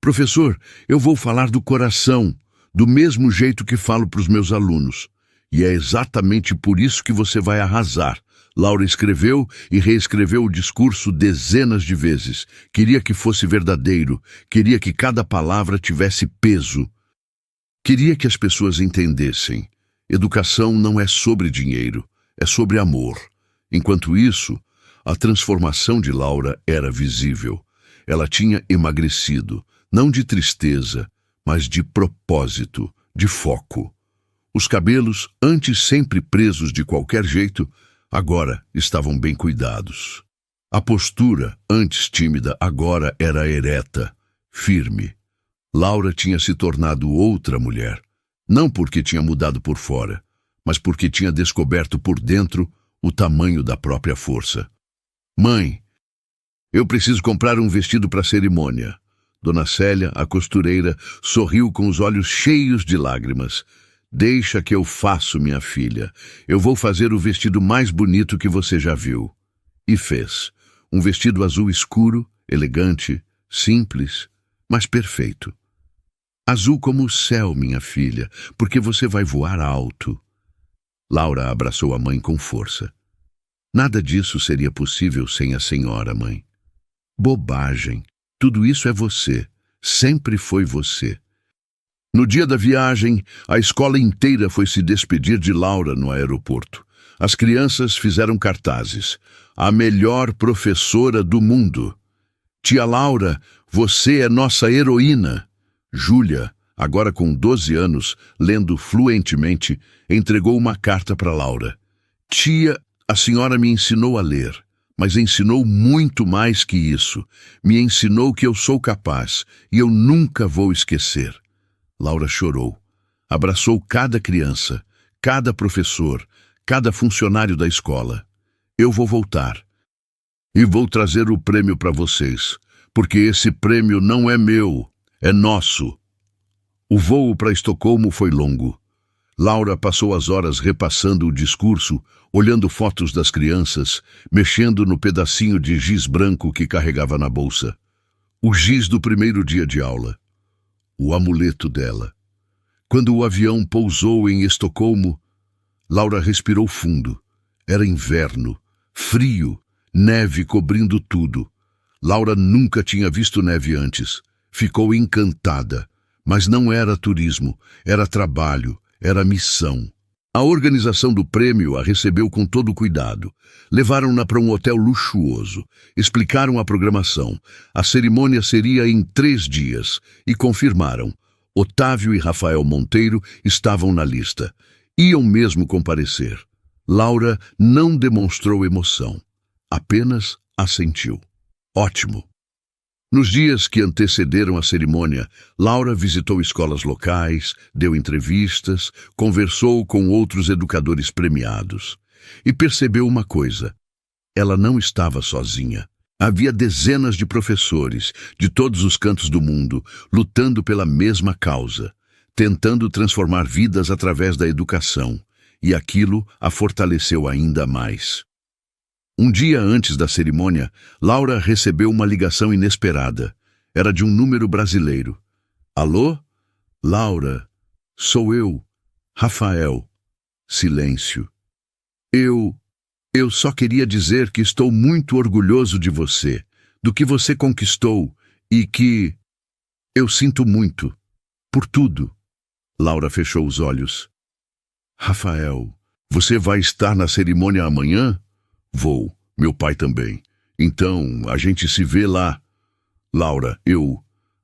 [SPEAKER 1] Professor, eu vou falar do coração, do mesmo jeito que falo para os meus alunos. E é exatamente por isso que você vai arrasar. Laura escreveu e reescreveu o discurso dezenas de vezes. Queria que fosse verdadeiro, queria que cada palavra tivesse peso. Queria que as pessoas entendessem. Educação não é sobre dinheiro, é sobre amor. Enquanto isso, a transformação de Laura era visível. Ela tinha emagrecido, não de tristeza, mas de propósito, de foco. Os cabelos, antes sempre presos de qualquer jeito, agora estavam bem cuidados. A postura, antes tímida, agora era ereta, firme. Laura tinha se tornado outra mulher, não porque tinha mudado por fora, mas porque tinha descoberto por dentro o tamanho da própria força. Mãe, eu preciso comprar um vestido para a cerimônia. Dona Célia, a costureira, sorriu com os olhos cheios de lágrimas. Deixa que eu faço, minha filha. Eu vou fazer o vestido mais bonito que você já viu. E fez. Um vestido azul escuro, elegante, simples, mas perfeito. Azul como o céu, minha filha, porque você vai voar alto. Laura abraçou a mãe com força. Nada disso seria possível sem a senhora, mãe. Bobagem. Tudo isso é você. Sempre foi você. No dia da viagem, a escola inteira foi se despedir de Laura no aeroporto. As crianças fizeram cartazes. A melhor professora do mundo. Tia Laura, você é nossa heroína. Júlia, agora com 12 anos, lendo fluentemente, entregou uma carta para Laura. Tia, a senhora me ensinou a ler, mas ensinou muito mais que isso. Me ensinou que eu sou capaz e eu nunca vou esquecer. Laura chorou. Abraçou cada criança, cada professor, cada funcionário da escola. Eu vou voltar. E vou trazer o prêmio para vocês, porque esse prêmio não é meu, é nosso. O voo para Estocolmo foi longo. Laura passou as horas repassando o discurso, olhando fotos das crianças, mexendo no pedacinho de giz branco que carregava na bolsa. O giz do primeiro dia de aula. O amuleto dela. Quando o avião pousou em Estocolmo, Laura respirou fundo. Era inverno, frio, neve cobrindo tudo. Laura nunca tinha visto neve antes. Ficou encantada. Mas não era turismo, era trabalho, era missão. A organização do prêmio a recebeu com todo cuidado. Levaram-na para um hotel luxuoso. Explicaram a programação. A cerimônia seria em 3 dias. E confirmaram. Otávio e Rafael Monteiro estavam na lista. Iam mesmo comparecer. Laura não demonstrou emoção. Apenas assentiu. Ótimo. Nos dias que antecederam a cerimônia, Laura visitou escolas locais, deu entrevistas, conversou com outros educadores premiados. E percebeu uma coisa. Ela não estava sozinha. Havia dezenas de professores, de todos os cantos do mundo, lutando pela mesma causa, tentando transformar vidas através da educação. E aquilo a fortaleceu ainda mais. Um dia antes da cerimônia, Laura recebeu uma ligação inesperada. Era de um número brasileiro. Alô? Laura, sou eu, Rafael. Silêncio. Eu só queria dizer que estou muito orgulhoso de você, do que você conquistou e que eu sinto muito, por tudo. Laura fechou os olhos. Rafael, você vai estar na cerimônia amanhã? Vou, meu pai também. Então, a gente se vê lá. Laura,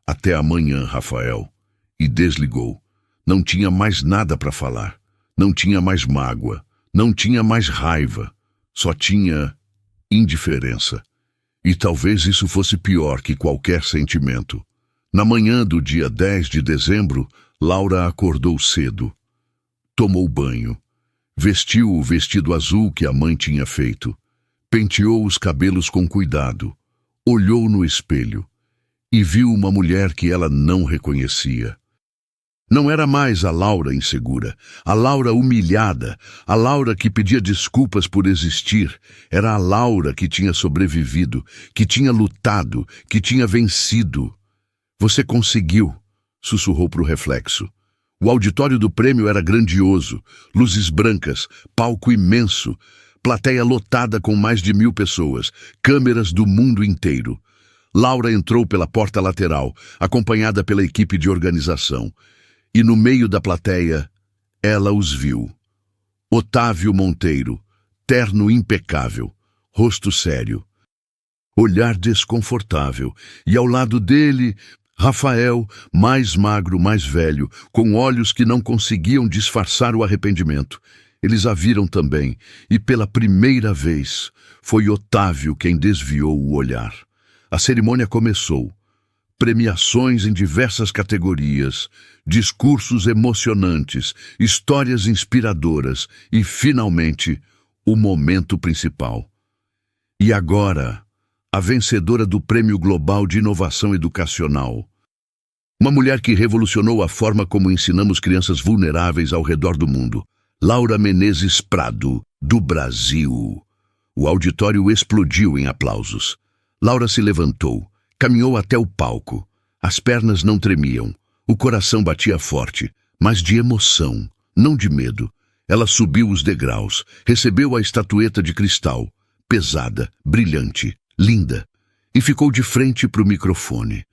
[SPEAKER 1] até amanhã, Rafael. E desligou. Não tinha mais nada para falar. Não tinha mais mágoa. Não tinha mais raiva. Só tinha indiferença. E talvez isso fosse pior que qualquer sentimento. Na manhã do dia 10 de dezembro, Laura acordou cedo. Tomou banho. Vestiu o vestido azul que a mãe tinha feito. Penteou os cabelos com cuidado. Olhou no espelho. E viu uma mulher que ela não reconhecia. Não era mais a Laura insegura, a Laura humilhada, a Laura que pedia desculpas por existir. Era a Laura que tinha sobrevivido, que tinha lutado, que tinha vencido. Você conseguiu, sussurrou para o reflexo. O auditório do prêmio era grandioso, luzes brancas, palco imenso, plateia lotada com mais de 1000 pessoas, câmeras do mundo inteiro. Laura entrou pela porta lateral, acompanhada pela equipe de organização. E no meio da plateia, ela os viu. Otávio Monteiro, terno impecável, rosto sério, olhar desconfortável, e ao lado dele, Rafael, mais magro, mais velho, com olhos que não conseguiam disfarçar o arrependimento. Eles a viram também, e pela primeira vez, foi Otávio quem desviou o olhar. A cerimônia começou. Premiações em diversas categorias, discursos emocionantes, histórias inspiradoras e, finalmente, o momento principal. E agora, a vencedora do Prêmio Global de Inovação Educacional. Uma mulher que revolucionou a forma como ensinamos crianças vulneráveis ao redor do mundo. Laura Menezes Prado, do Brasil. O auditório explodiu em aplausos. Laura se levantou. Caminhou até o palco. As pernas não tremiam. O coração batia forte, mas de emoção, não de medo. Ela subiu os degraus, recebeu a estatueta de cristal, pesada, brilhante, linda, e ficou de frente para o microfone.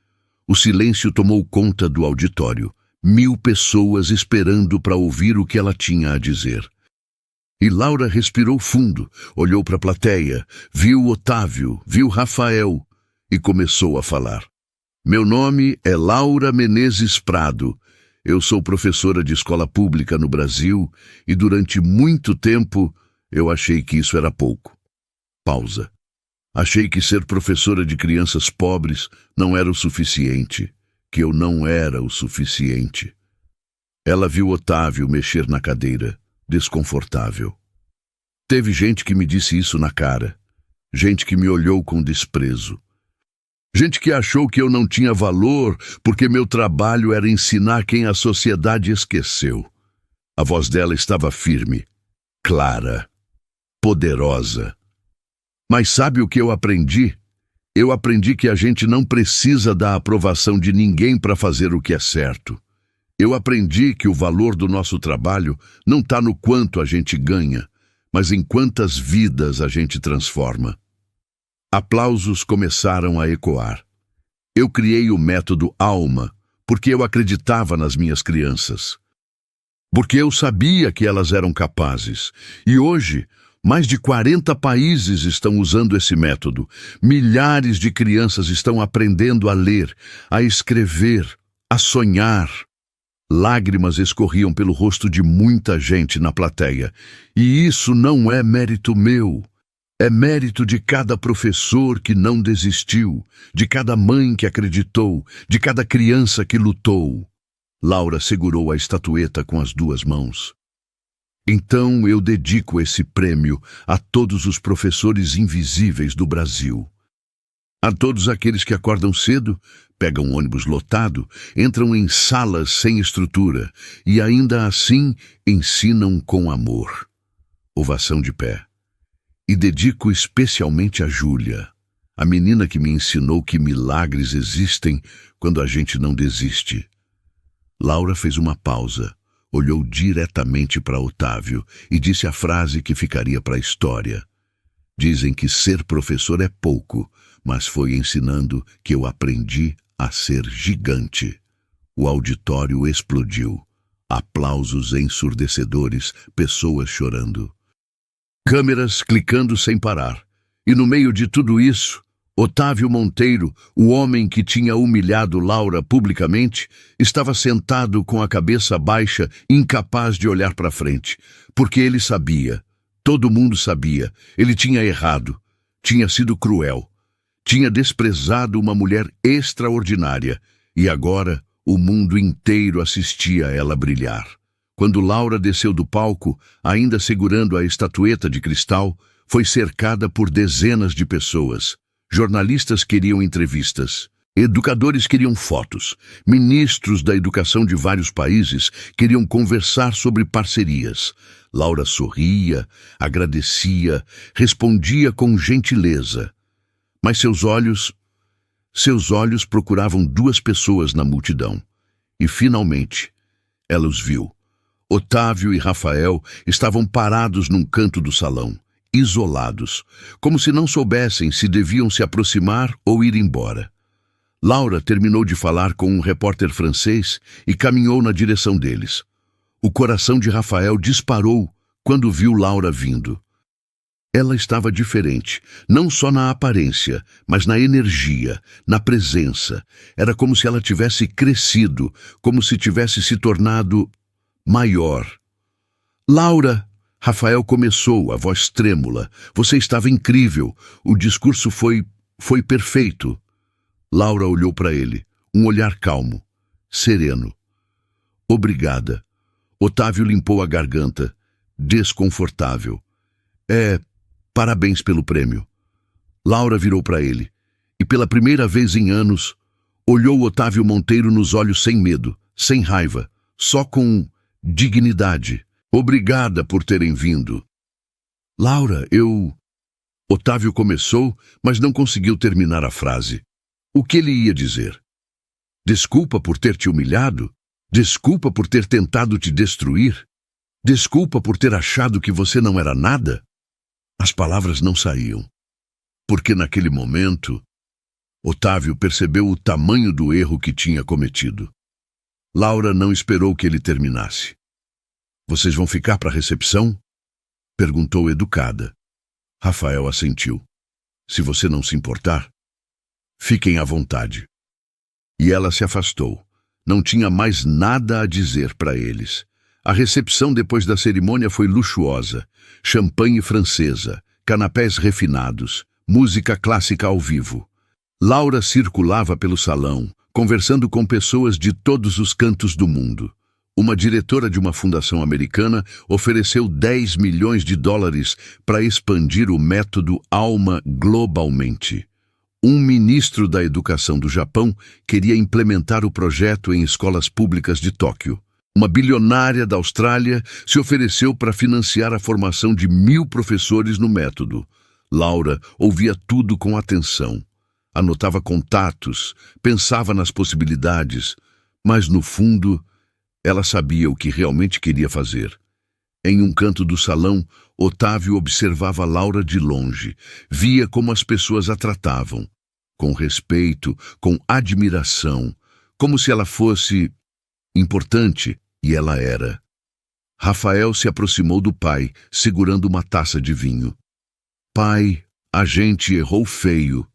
[SPEAKER 1] O silêncio tomou conta do auditório. 1000 pessoas esperando para ouvir o que ela tinha a dizer. E Laura respirou fundo, olhou para a plateia, viu Otávio, viu Rafael e começou a falar. Meu nome é Laura Menezes Prado. Eu sou professora de escola pública no Brasil e durante muito tempo eu achei que isso era pouco. Pausa. Achei que ser professora de crianças pobres não era o suficiente, que eu não era o suficiente. Ela viu Otávio mexer na cadeira, desconfortável. Teve gente que me disse isso na cara, gente que me olhou com desprezo. Gente que achou que eu não tinha valor porque meu trabalho era ensinar quem a sociedade esqueceu. A voz dela estava firme, clara, poderosa. Mas sabe o que eu aprendi? Eu aprendi que a gente não precisa da aprovação de ninguém para fazer o que é certo. Eu aprendi que o valor do nosso trabalho não está no quanto a gente ganha, mas em quantas vidas a gente transforma. Aplausos começaram a ecoar. Eu criei o método Alma porque eu acreditava nas minhas crianças. Porque eu sabia que elas eram capazes. E hoje, mais de 40 países estão usando esse método. Milhares de crianças estão aprendendo a ler, a escrever, a sonhar. Lágrimas escorriam pelo rosto de muita gente na plateia. E isso não é mérito meu. É mérito de cada professor que não desistiu, de cada mãe que acreditou, de cada criança que lutou. Laura segurou a estatueta com as 2 mãos. Então eu dedico esse prêmio a todos os professores invisíveis do Brasil. A todos aqueles que acordam cedo, pegam um ônibus lotado, entram em salas sem estrutura e ainda assim ensinam com amor. Ovação de pé. E dedico especialmente a Júlia, a menina que me ensinou que milagres existem quando a gente não desiste. Laura fez uma pausa, olhou diretamente para Otávio e disse a frase que ficaria para a história. Dizem que ser professor é pouco, mas foi ensinando que eu aprendi a ser gigante. O auditório explodiu. Aplausos ensurdecedores, pessoas chorando. Câmeras clicando sem parar. E no meio de tudo isso, Otávio Monteiro, o homem que tinha humilhado Laura publicamente, estava sentado com a cabeça baixa, incapaz de olhar para frente, porque ele sabia, todo mundo sabia, ele tinha errado, tinha sido cruel, tinha desprezado uma mulher extraordinária, e agora o mundo inteiro assistia a ela brilhar. Quando Laura desceu do palco, ainda segurando a estatueta de cristal, foi cercada por dezenas de pessoas. Jornalistas queriam entrevistas, educadores queriam fotos, ministros da educação de vários países queriam conversar sobre parcerias. Laura sorria, agradecia, respondia com gentileza. Mas seus olhos procuravam 2 pessoas na multidão. E, finalmente, ela os viu. Otávio e Rafael estavam parados num canto do salão, isolados, como se não soubessem se deviam se aproximar ou ir embora. Laura terminou de falar com um repórter francês e caminhou na direção deles. O coração de Rafael disparou quando viu Laura vindo. Ela estava diferente, não só na aparência, mas na energia, na presença. Era como se ela tivesse crescido, como se tivesse se tornado maior. Laura, Rafael começou, a voz trêmula. Você estava incrível. O discurso foi perfeito. Laura olhou para ele, um olhar calmo, sereno. Obrigada. Otávio limpou a garganta, desconfortável. Parabéns pelo prêmio. Laura virou para ele e, pela primeira vez em anos, olhou Otávio Monteiro nos olhos sem medo, sem raiva, só com dignidade. Obrigada por terem vindo. Laura, Otávio começou, mas não conseguiu terminar a frase. O que ele ia dizer? Desculpa por ter te humilhado? Desculpa por ter tentado te destruir? Desculpa por ter achado que você não era nada? As palavras não saíam, porque naquele momento, Otávio percebeu o tamanho do erro que tinha cometido. Laura não esperou que ele terminasse. Vocês vão ficar para a recepção? Perguntou educada. Rafael assentiu. Se você não se importar, fiquem à vontade. E ela se afastou. Não tinha mais nada a dizer para eles. A recepção depois da cerimônia foi luxuosa. Champanhe francesa, canapés refinados, música clássica ao vivo. Laura circulava pelo salão, conversando com pessoas de todos os cantos do mundo. Uma diretora de uma fundação americana ofereceu 10 milhões de dólares para expandir o método ALMA globalmente. Um ministro da Educação do Japão queria implementar o projeto em escolas públicas de Tóquio. Uma bilionária da Austrália se ofereceu para financiar a formação de 1.000 professores no método. Laura ouvia tudo com atenção. Anotava contatos, pensava nas possibilidades, mas no fundo, ela sabia o que realmente queria fazer. Em um canto do salão, Otávio observava Laura de longe, via como as pessoas a tratavam, com respeito, com admiração, como se ela fosse importante, e ela era. Rafael se aproximou do pai, segurando uma taça de vinho. Pai, a gente errou feio.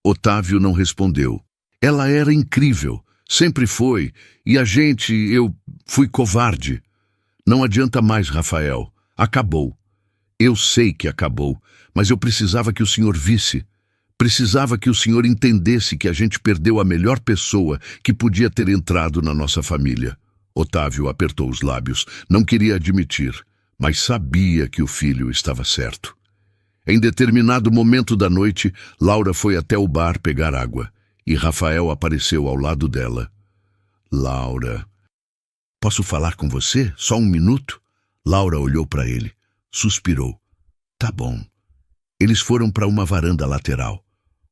[SPEAKER 1] Otávio não respondeu. Ela era incrível, sempre foi, e eu fui covarde. Não adianta mais, Rafael. Acabou. Eu sei que acabou, mas eu precisava que o senhor visse. Precisava que o senhor entendesse que a gente perdeu a melhor pessoa que podia ter entrado na nossa família. Otávio apertou os lábios. Não queria admitir, mas sabia que o filho estava certo. Em determinado momento da noite, Laura foi até o bar pegar água, e Rafael apareceu ao lado dela. Laura, posso falar com você? Só um minuto? Laura olhou para ele, suspirou. Tá bom. Eles foram para uma varanda lateral.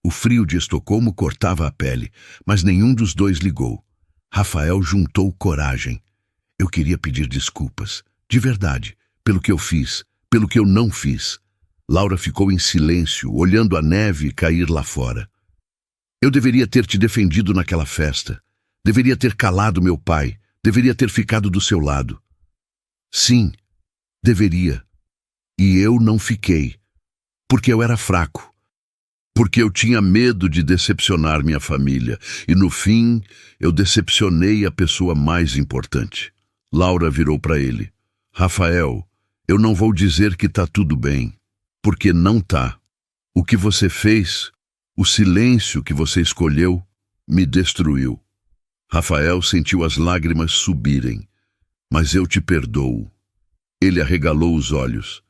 [SPEAKER 1] O frio de Estocolmo cortava a pele, mas nenhum dos dois ligou. Rafael juntou coragem. Eu queria pedir desculpas, de verdade, pelo que eu fiz, pelo que eu não fiz. Laura ficou em silêncio, olhando a neve cair lá fora. Eu deveria ter te defendido naquela festa. Deveria ter calado meu pai. Deveria ter ficado do seu lado. Sim, deveria. E eu não fiquei. Porque eu era fraco. Porque eu tinha medo de decepcionar minha família. E no fim, eu decepcionei a pessoa mais importante. Laura virou para ele. Rafael, eu não vou dizer que tá tudo bem. Porque não tá. O que você fez, o silêncio que você escolheu, me destruiu. Rafael sentiu as lágrimas subirem. Mas eu te perdoo. Ele arregalou os olhos.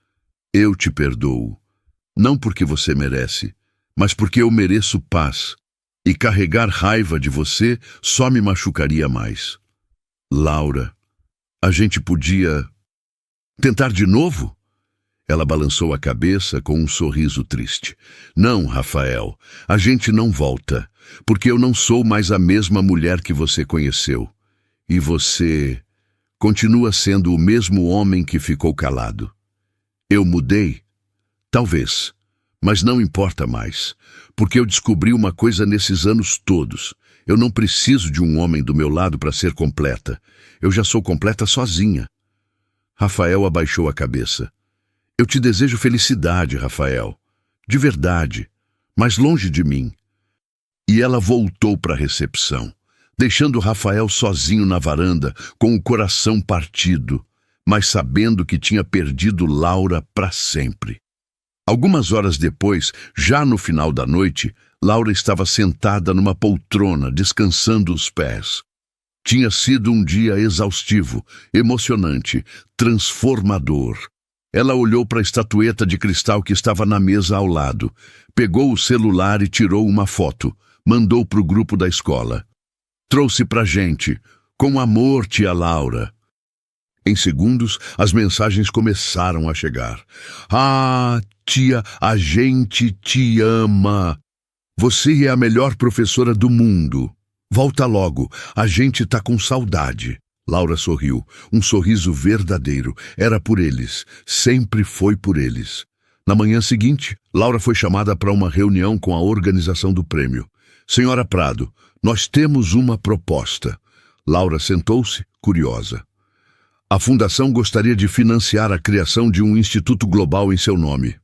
[SPEAKER 1] Eu te perdoo. Não porque você merece, mas porque eu mereço paz. E carregar raiva de você só me machucaria mais. Laura, a gente podia tentar de novo? Ela balançou a cabeça com um sorriso triste. Não, Rafael, a gente não volta, porque eu não sou mais a mesma mulher que você conheceu. E você continua sendo o mesmo homem que ficou calado. Eu mudei? Talvez, mas não importa mais, porque eu descobri uma coisa nesses anos todos. Eu não preciso de um homem do meu lado para ser completa. Eu já sou completa sozinha. Rafael abaixou a cabeça. Eu te desejo felicidade, Rafael. De verdade, mas longe de mim. E ela voltou para a recepção, deixando Rafael sozinho na varanda, com o coração partido, mas sabendo que tinha perdido Laura para sempre. Algumas horas depois, já no final da noite, Laura estava sentada numa poltrona, descansando os pés. Tinha sido um dia exaustivo, emocionante, transformador. Ela olhou para a estatueta de cristal que estava na mesa ao lado, pegou o celular e tirou uma foto, mandou para o grupo da escola. Trouxe pra gente, com amor, tia Laura. Em segundos, as mensagens começaram a chegar. Ah, tia, a gente te ama. Você é a melhor professora do mundo. Volta logo, a gente tá com saudade. Laura sorriu. Um sorriso verdadeiro. Era por eles. Sempre foi por eles. Na manhã seguinte, Laura foi chamada para uma reunião com a organização do prêmio. Senhora Prado, nós temos uma proposta. Laura sentou-se, curiosa. A fundação gostaria de financiar a criação de um instituto global em seu nome.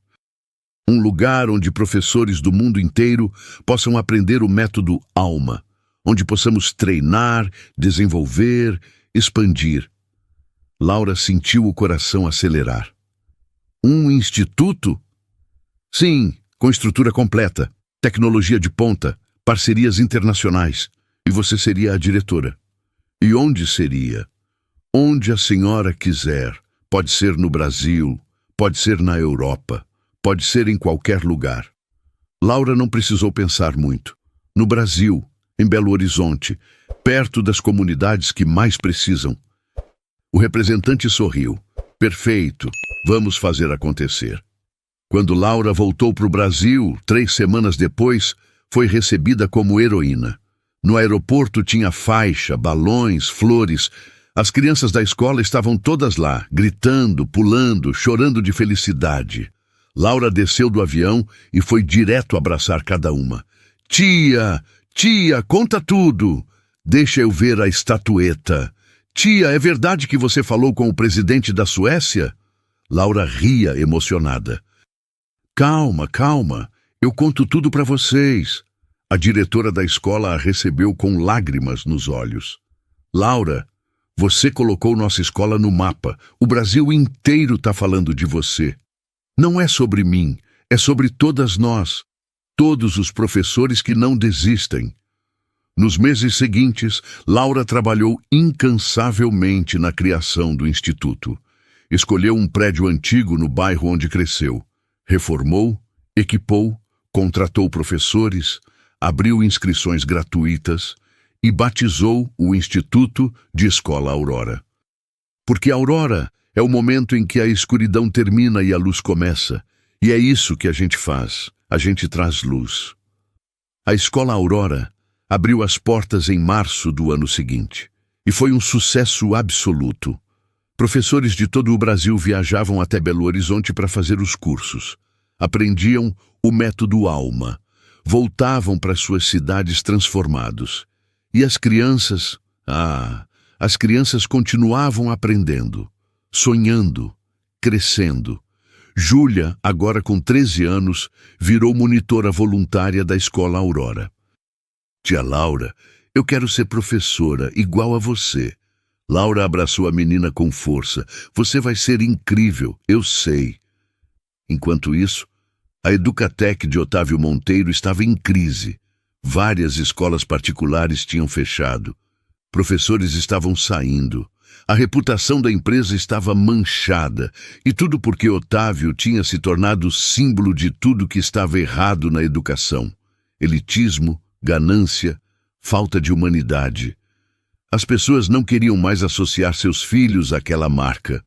[SPEAKER 1] Um lugar onde professores do mundo inteiro possam aprender o método ALMA, onde possamos treinar, desenvolver, expandir. Laura sentiu o coração acelerar. Um instituto? Sim, com estrutura completa, tecnologia de ponta, parcerias internacionais. E você seria a diretora. E onde seria? Onde a senhora quiser. Pode ser no Brasil, pode ser na Europa, pode ser em qualquer lugar. Laura não precisou pensar muito. No Brasil, em Belo Horizonte, perto das comunidades que mais precisam. O representante sorriu. Perfeito, vamos fazer acontecer. Quando Laura voltou para o Brasil, 3 semanas depois, foi recebida como heroína. No aeroporto tinha faixa, balões, flores. As crianças da escola estavam todas lá, gritando, pulando, chorando de felicidade. Laura desceu do avião e foi direto abraçar cada uma. Tia, tia, conta tudo. Deixa eu ver a estatueta. Tia, é verdade que você falou com o presidente da Suécia? Laura ria emocionada. Calma, calma. Eu conto tudo para vocês. A diretora da escola a recebeu com lágrimas nos olhos. Laura, você colocou nossa escola no mapa. O Brasil inteiro está falando de você. Não é sobre mim, é sobre todas nós. Todos os professores que não desistem. Nos meses seguintes, Laura trabalhou incansavelmente na criação do Instituto. Escolheu um prédio antigo no bairro onde cresceu. Reformou, equipou, contratou professores, abriu inscrições gratuitas e batizou o Instituto de Escola Aurora. Porque a aurora é o momento em que a escuridão termina e a luz começa. E é isso que a gente faz. A gente traz luz. A Escola Aurora abriu as portas em março do ano seguinte. E foi um sucesso absoluto. Professores de todo o Brasil viajavam até Belo Horizonte para fazer os cursos. Aprendiam o método ALMA. Voltavam para suas cidades transformados. E as crianças... as crianças continuavam aprendendo, sonhando, crescendo. Júlia, agora com 13 anos, virou monitora voluntária da Escola Aurora. Tia Laura, eu quero ser professora, igual a você. Laura abraçou a menina com força. Você vai ser incrível, eu sei. Enquanto isso, a Educatec de Otávio Monteiro estava em crise. Várias escolas particulares tinham fechado. Professores estavam saindo. A reputação da empresa estava manchada. E tudo porque Otávio tinha se tornado símbolo de tudo que estava errado na educação. Elitismo, ganância, falta de humanidade. As pessoas não queriam mais associar seus filhos àquela marca.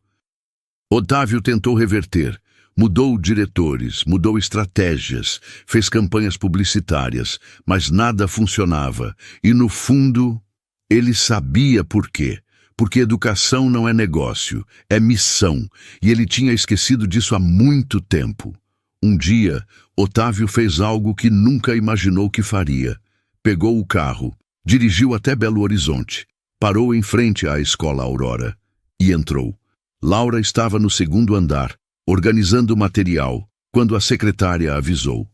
[SPEAKER 1] Otávio tentou reverter. Mudou diretores, mudou estratégias, fez campanhas publicitárias, mas nada funcionava. E, no fundo, ele sabia por quê. Porque educação não é negócio, é missão. E ele tinha esquecido disso há muito tempo. Um dia, Otávio fez algo que nunca imaginou que faria. Pegou o carro, dirigiu até Belo Horizonte, parou em frente à Escola Aurora e entrou. Laura estava no 2º andar, organizando o material, quando a secretária avisou.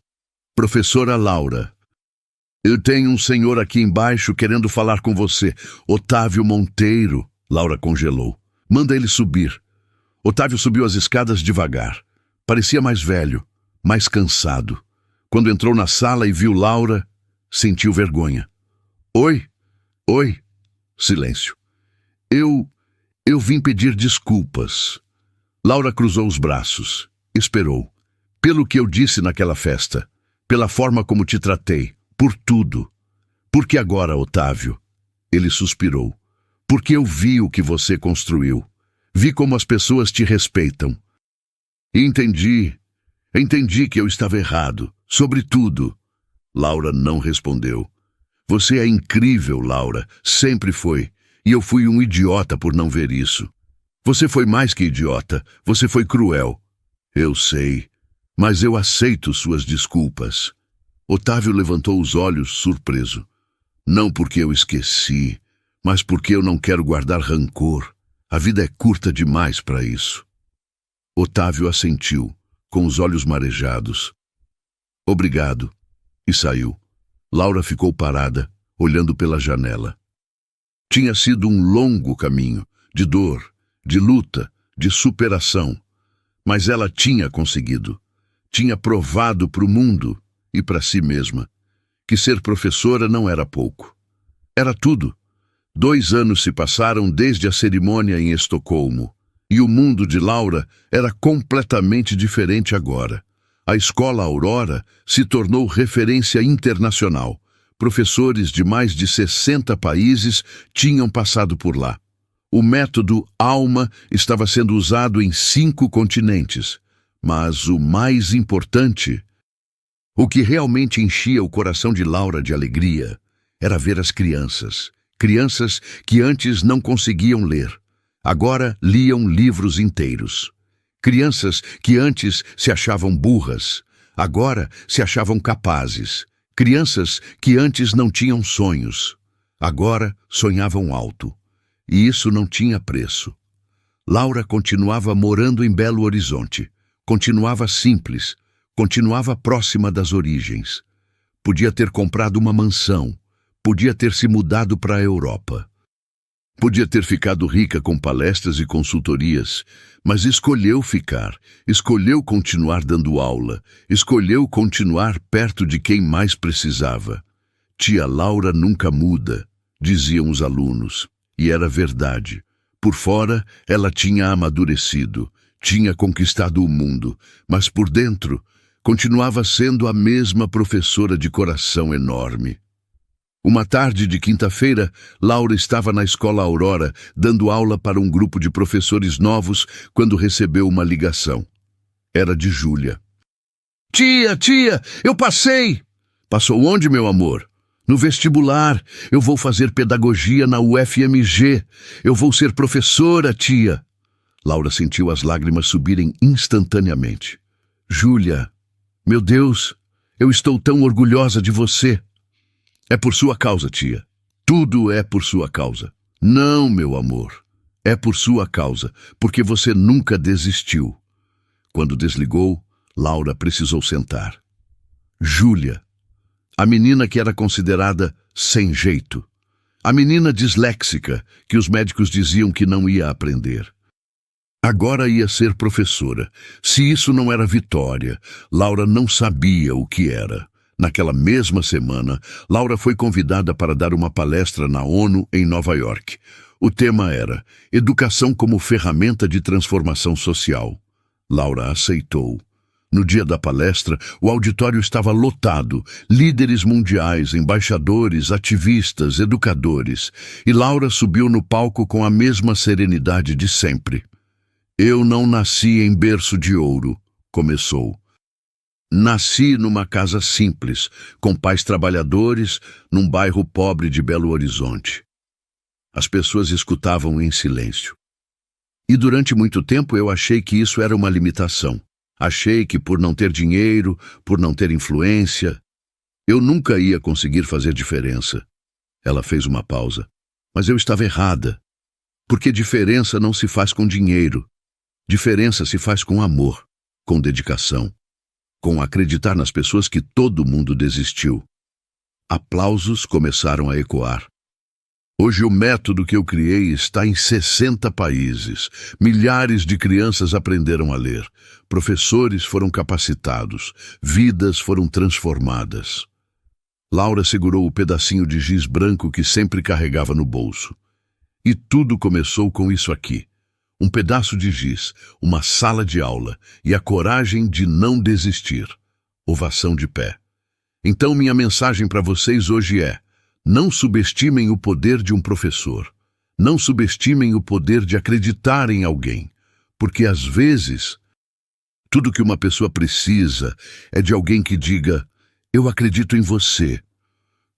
[SPEAKER 1] Professora Laura, eu tenho um senhor aqui embaixo querendo falar com você. Otávio Monteiro. Laura congelou. Manda ele subir. Otávio subiu as escadas devagar. Parecia mais velho, mais cansado. Quando entrou na sala e viu Laura, sentiu vergonha. Oi? Oi? Silêncio. Eu vim pedir desculpas. Laura cruzou os braços. Esperou. Pelo que eu disse naquela festa. Pela forma como te tratei. Por tudo. Por que agora, Otávio? Ele suspirou. Porque eu vi o que você construiu. Vi como as pessoas te respeitam. Entendi. Entendi que eu estava errado. Sobre tudo. Laura não respondeu. Você é incrível, Laura. Sempre foi. E eu fui um idiota por não ver isso. Você foi mais que idiota, você foi cruel. Eu sei, mas eu aceito suas desculpas. Otávio levantou os olhos, surpreso. Não porque eu esqueci, mas porque eu não quero guardar rancor. A vida é curta demais para isso. Otávio assentiu, com os olhos marejados. Obrigado. E saiu. Laura ficou parada, olhando pela janela. Tinha sido um longo caminho, de dor, de luta, de superação. Mas ela tinha conseguido. Tinha provado para o mundo e para si mesma que ser professora não era pouco. Era tudo. 2 anos se passaram desde a cerimônia em Estocolmo, e o mundo de Laura era completamente diferente agora. A Escola Aurora se tornou referência internacional. Professores de mais de 60 países tinham passado por lá. O método ALMA estava sendo usado em 5 continentes. Mas o mais importante, o que realmente enchia o coração de Laura de alegria, era ver as crianças. Crianças que antes não conseguiam ler. Agora liam livros inteiros. Crianças que antes se achavam burras. Agora se achavam capazes. Crianças que antes não tinham sonhos. Agora sonhavam alto. E isso não tinha preço. Laura continuava morando em Belo Horizonte. Continuava simples. Continuava próxima das origens. Podia ter comprado uma mansão. Podia ter se mudado para a Europa. Podia ter ficado rica com palestras e consultorias, mas escolheu ficar, escolheu continuar dando aula, escolheu continuar perto de quem mais precisava. Tia Laura nunca muda, diziam os alunos, e era verdade. Por fora, ela tinha amadurecido, tinha conquistado o mundo, mas por dentro, continuava sendo a mesma professora de coração enorme. Uma tarde de quinta-feira, Laura estava na Escola Aurora, dando aula para um grupo de professores novos, quando recebeu uma ligação. Era de Júlia. Tia, eu passei! Passou onde, meu amor? No vestibular. Eu vou fazer pedagogia na UFMG. Eu vou ser professora, tia. Laura sentiu as lágrimas subirem instantaneamente. Júlia, meu Deus, eu estou tão orgulhosa de você. É por sua causa, tia. Tudo é por sua causa. Não, meu amor. É por sua causa, porque você nunca desistiu. Quando desligou, Laura precisou sentar. Júlia, a menina que era considerada sem jeito. A menina disléxica, que os médicos diziam que não ia aprender. Agora ia ser professora. Se isso não era vitória, Laura não sabia o que era. Naquela mesma semana, Laura foi convidada para dar uma palestra na ONU em Nova York. O tema era Educação como ferramenta de transformação social. Laura aceitou. No dia da palestra, o auditório estava lotado, líderes mundiais, embaixadores, ativistas, educadores, e Laura subiu no palco com a mesma serenidade de sempre. Eu não nasci em berço de ouro, começou. Nasci numa casa simples, com pais trabalhadores, num bairro pobre de Belo Horizonte. As pessoas escutavam em silêncio. E durante muito tempo eu achei que isso era uma limitação. Achei que por não ter dinheiro, por não ter influência, eu nunca ia conseguir fazer diferença. Ela fez uma pausa. Mas eu estava errada. Porque diferença não se faz com dinheiro. Diferença se faz com amor, com dedicação. Com acreditar nas pessoas que todo mundo desistiu. Aplausos começaram a ecoar. Hoje o método que eu criei está em 60 países. Milhares de crianças aprenderam a ler. Professores foram capacitados. Vidas foram transformadas. Laura segurou o pedacinho de giz branco que sempre carregava no bolso. E tudo começou com isso aqui. Um pedaço de giz, uma sala de aula e a coragem de não desistir. Ovação de pé. Então minha mensagem para vocês hoje é: não subestimem o poder de um professor. Não subestimem o poder de acreditar em alguém. Porque às vezes, tudo que uma pessoa precisa é de alguém que diga: eu acredito em você.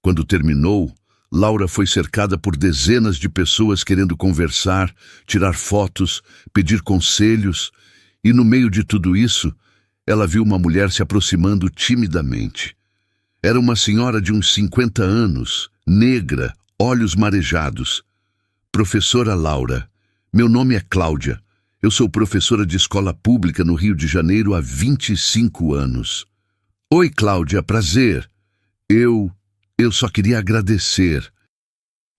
[SPEAKER 1] Quando terminou, Laura foi cercada por dezenas de pessoas querendo conversar, tirar fotos, pedir conselhos, e no meio de tudo isso, ela viu uma mulher se aproximando timidamente. Era uma senhora de uns 50 anos, negra, olhos marejados. Professora Laura, meu nome é Cláudia. Eu sou professora de escola pública no Rio de Janeiro há 25 anos. Oi, Cláudia, prazer. Eu só queria agradecer,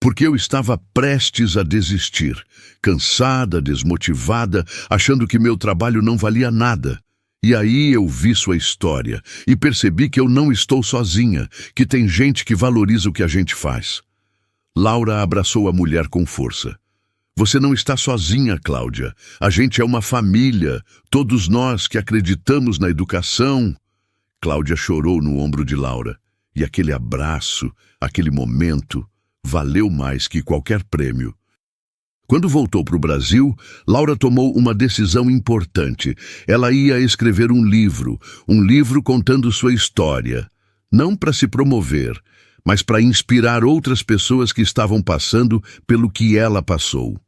[SPEAKER 1] porque eu estava prestes a desistir, cansada, desmotivada, achando que meu trabalho não valia nada. E aí eu vi sua história e percebi que eu não estou sozinha, que tem gente que valoriza o que a gente faz. Laura abraçou a mulher com força. Você não está sozinha, Cláudia. A gente é uma família, todos nós que acreditamos na educação. Cláudia chorou no ombro de Laura. E aquele abraço, aquele momento, valeu mais que qualquer prêmio. Quando voltou para o Brasil, Laura tomou uma decisão importante. Ela ia escrever um livro contando sua história. Não para se promover, mas para inspirar outras pessoas que estavam passando pelo que ela passou.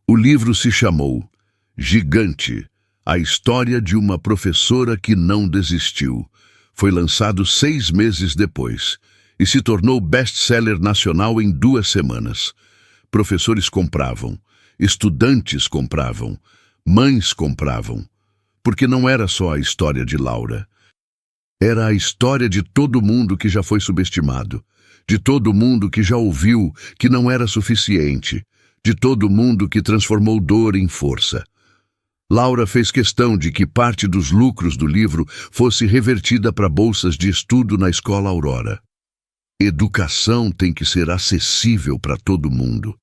[SPEAKER 1] O livro se chamou Gigante, a história de uma professora que não desistiu. Foi lançado 6 meses depois e se tornou best-seller nacional em 2 semanas. Professores compravam, estudantes compravam, mães compravam, porque não era só a história de Laura. Era a história de todo mundo que já foi subestimado, de todo mundo que já ouviu que não era suficiente, de todo mundo que transformou dor em força. Laura fez questão de que parte dos lucros do livro fosse revertida para bolsas de estudo na Escola Aurora. Educação tem que ser acessível para todo mundo.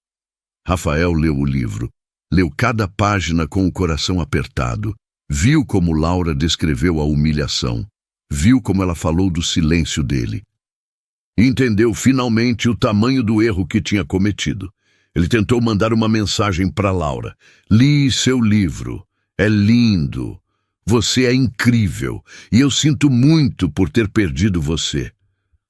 [SPEAKER 1] Rafael leu o livro, leu cada página com o coração apertado, viu como Laura descreveu a humilhação, viu como ela falou do silêncio dele. Entendeu finalmente o tamanho do erro que tinha cometido. Ele tentou mandar uma mensagem para Laura. Li seu livro. É lindo. Você é incrível. E eu sinto muito por ter perdido você.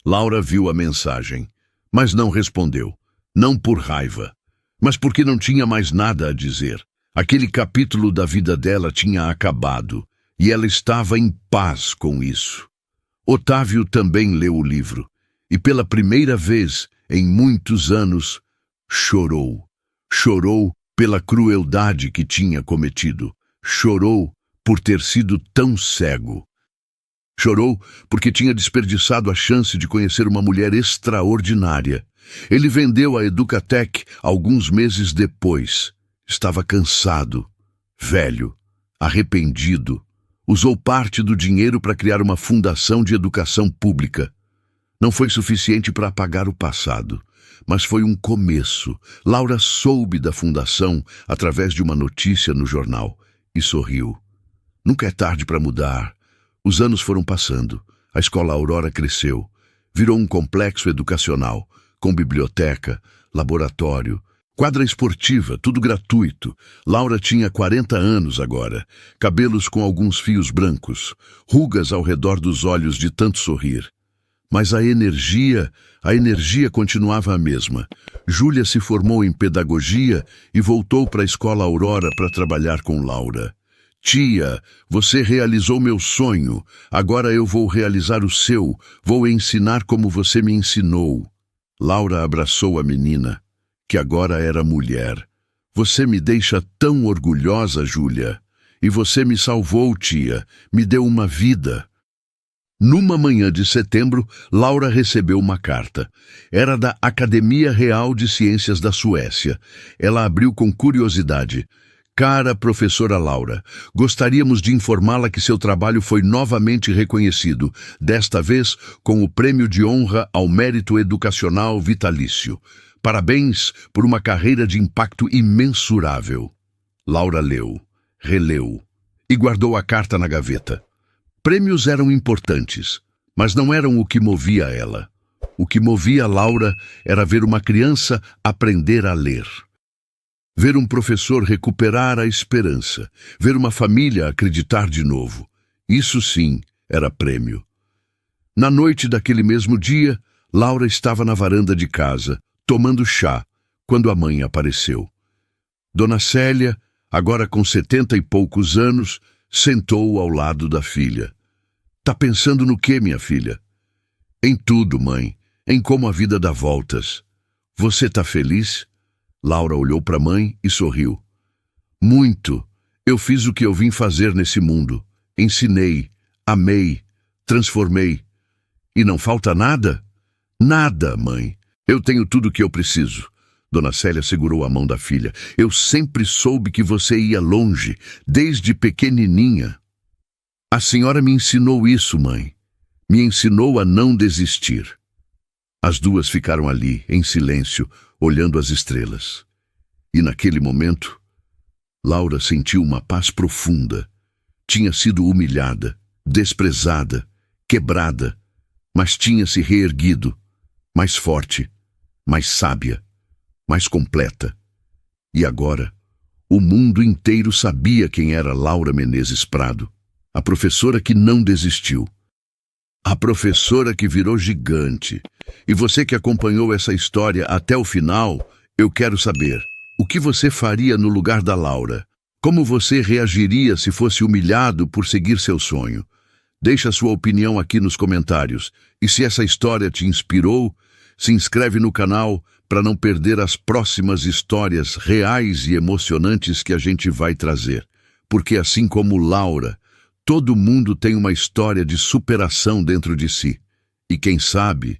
[SPEAKER 1] Laura viu a mensagem, mas não respondeu. Não por raiva, mas porque não tinha mais nada a dizer. Aquele capítulo da vida dela tinha acabado, e ela estava em paz com isso. Otávio também leu o livro, e pela primeira vez em muitos anos, chorou. Chorou pela crueldade que tinha cometido. Chorou por ter sido tão cego. Chorou porque tinha desperdiçado a chance de conhecer uma mulher extraordinária. Ele vendeu a Educatec alguns meses depois. Estava cansado, velho, arrependido. Usou parte do dinheiro para criar uma fundação de educação pública. Não foi suficiente para apagar o passado, mas foi um começo. Laura soube da fundação através de uma notícia no jornal e sorriu. Nunca é tarde para mudar. Os anos foram passando. A Escola Aurora cresceu. Virou um complexo educacional, com biblioteca, laboratório, quadra esportiva, tudo gratuito. Laura tinha 40 anos agora, cabelos com alguns fios brancos, rugas ao redor dos olhos de tanto sorrir. Mas a energia continuava a mesma. Júlia se formou em pedagogia e voltou para a Escola Aurora para trabalhar com Laura. Tia, você realizou meu sonho, agora eu vou realizar o seu, vou ensinar como você me ensinou. Laura abraçou a menina, que agora era mulher. Você me deixa tão orgulhosa, Júlia. E você me salvou, tia, me deu uma vida. Numa manhã de setembro, Laura recebeu uma carta. Era da Academia Real de Ciências da Suécia. Ela abriu com curiosidade. Cara professora Laura, gostaríamos de informá-la que seu trabalho foi novamente reconhecido, desta vez com o Prêmio de Honra ao Mérito Educacional Vitalício. Parabéns por uma carreira de impacto imensurável. Laura leu, releu e guardou a carta na gaveta. Prêmios eram importantes, mas não eram o que movia ela. O que movia Laura era ver uma criança aprender a ler. Ver um professor recuperar a esperança, ver uma família acreditar de novo. Isso sim era prêmio. Na noite daquele mesmo dia, Laura estava na varanda de casa, tomando chá, quando a mãe apareceu. Dona Célia, agora com 70 e poucos anos, sentou ao lado da filha. Tá pensando no quê, minha filha? Em tudo, mãe. Em como a vida dá voltas. Você tá feliz? Laura olhou para a mãe e sorriu. Muito. Eu fiz o que eu vim fazer nesse mundo. Ensinei, amei, transformei. E não falta nada? Nada, mãe. Eu tenho tudo o que eu preciso. Dona Célia segurou a mão da filha. Eu sempre soube que você ia longe, desde pequenininha. A senhora me ensinou isso, mãe. Me ensinou a não desistir. As duas ficaram ali, em silêncio, olhando as estrelas. E naquele momento, Laura sentiu uma paz profunda. Tinha sido humilhada, desprezada, quebrada, mas tinha se reerguido, mais forte, mais sábia, mais completa. E agora, o mundo inteiro sabia quem era Laura Menezes Prado, a professora que não desistiu, a professora que virou gigante. E você que acompanhou essa história até o final, eu quero saber, o que você faria no lugar da Laura? Como você reagiria se fosse humilhado por seguir seu sonho? Deixa a sua opinião aqui nos comentários. E se essa história te inspirou, se inscreve no canal para não perder as próximas histórias reais e emocionantes que a gente vai trazer. Porque assim como Laura, todo mundo tem uma história de superação dentro de si. E quem sabe,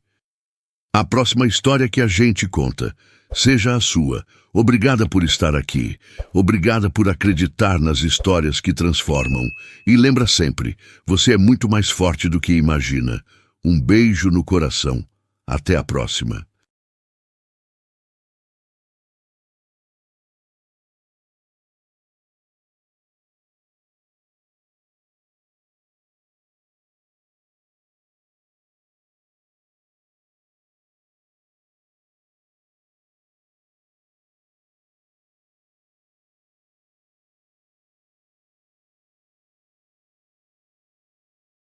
[SPEAKER 1] a próxima história que a gente conta seja a sua. Obrigada por estar aqui. Obrigada por acreditar nas histórias que transformam. E lembra sempre, você é muito mais forte do que imagina. Um beijo no coração. Até a próxima.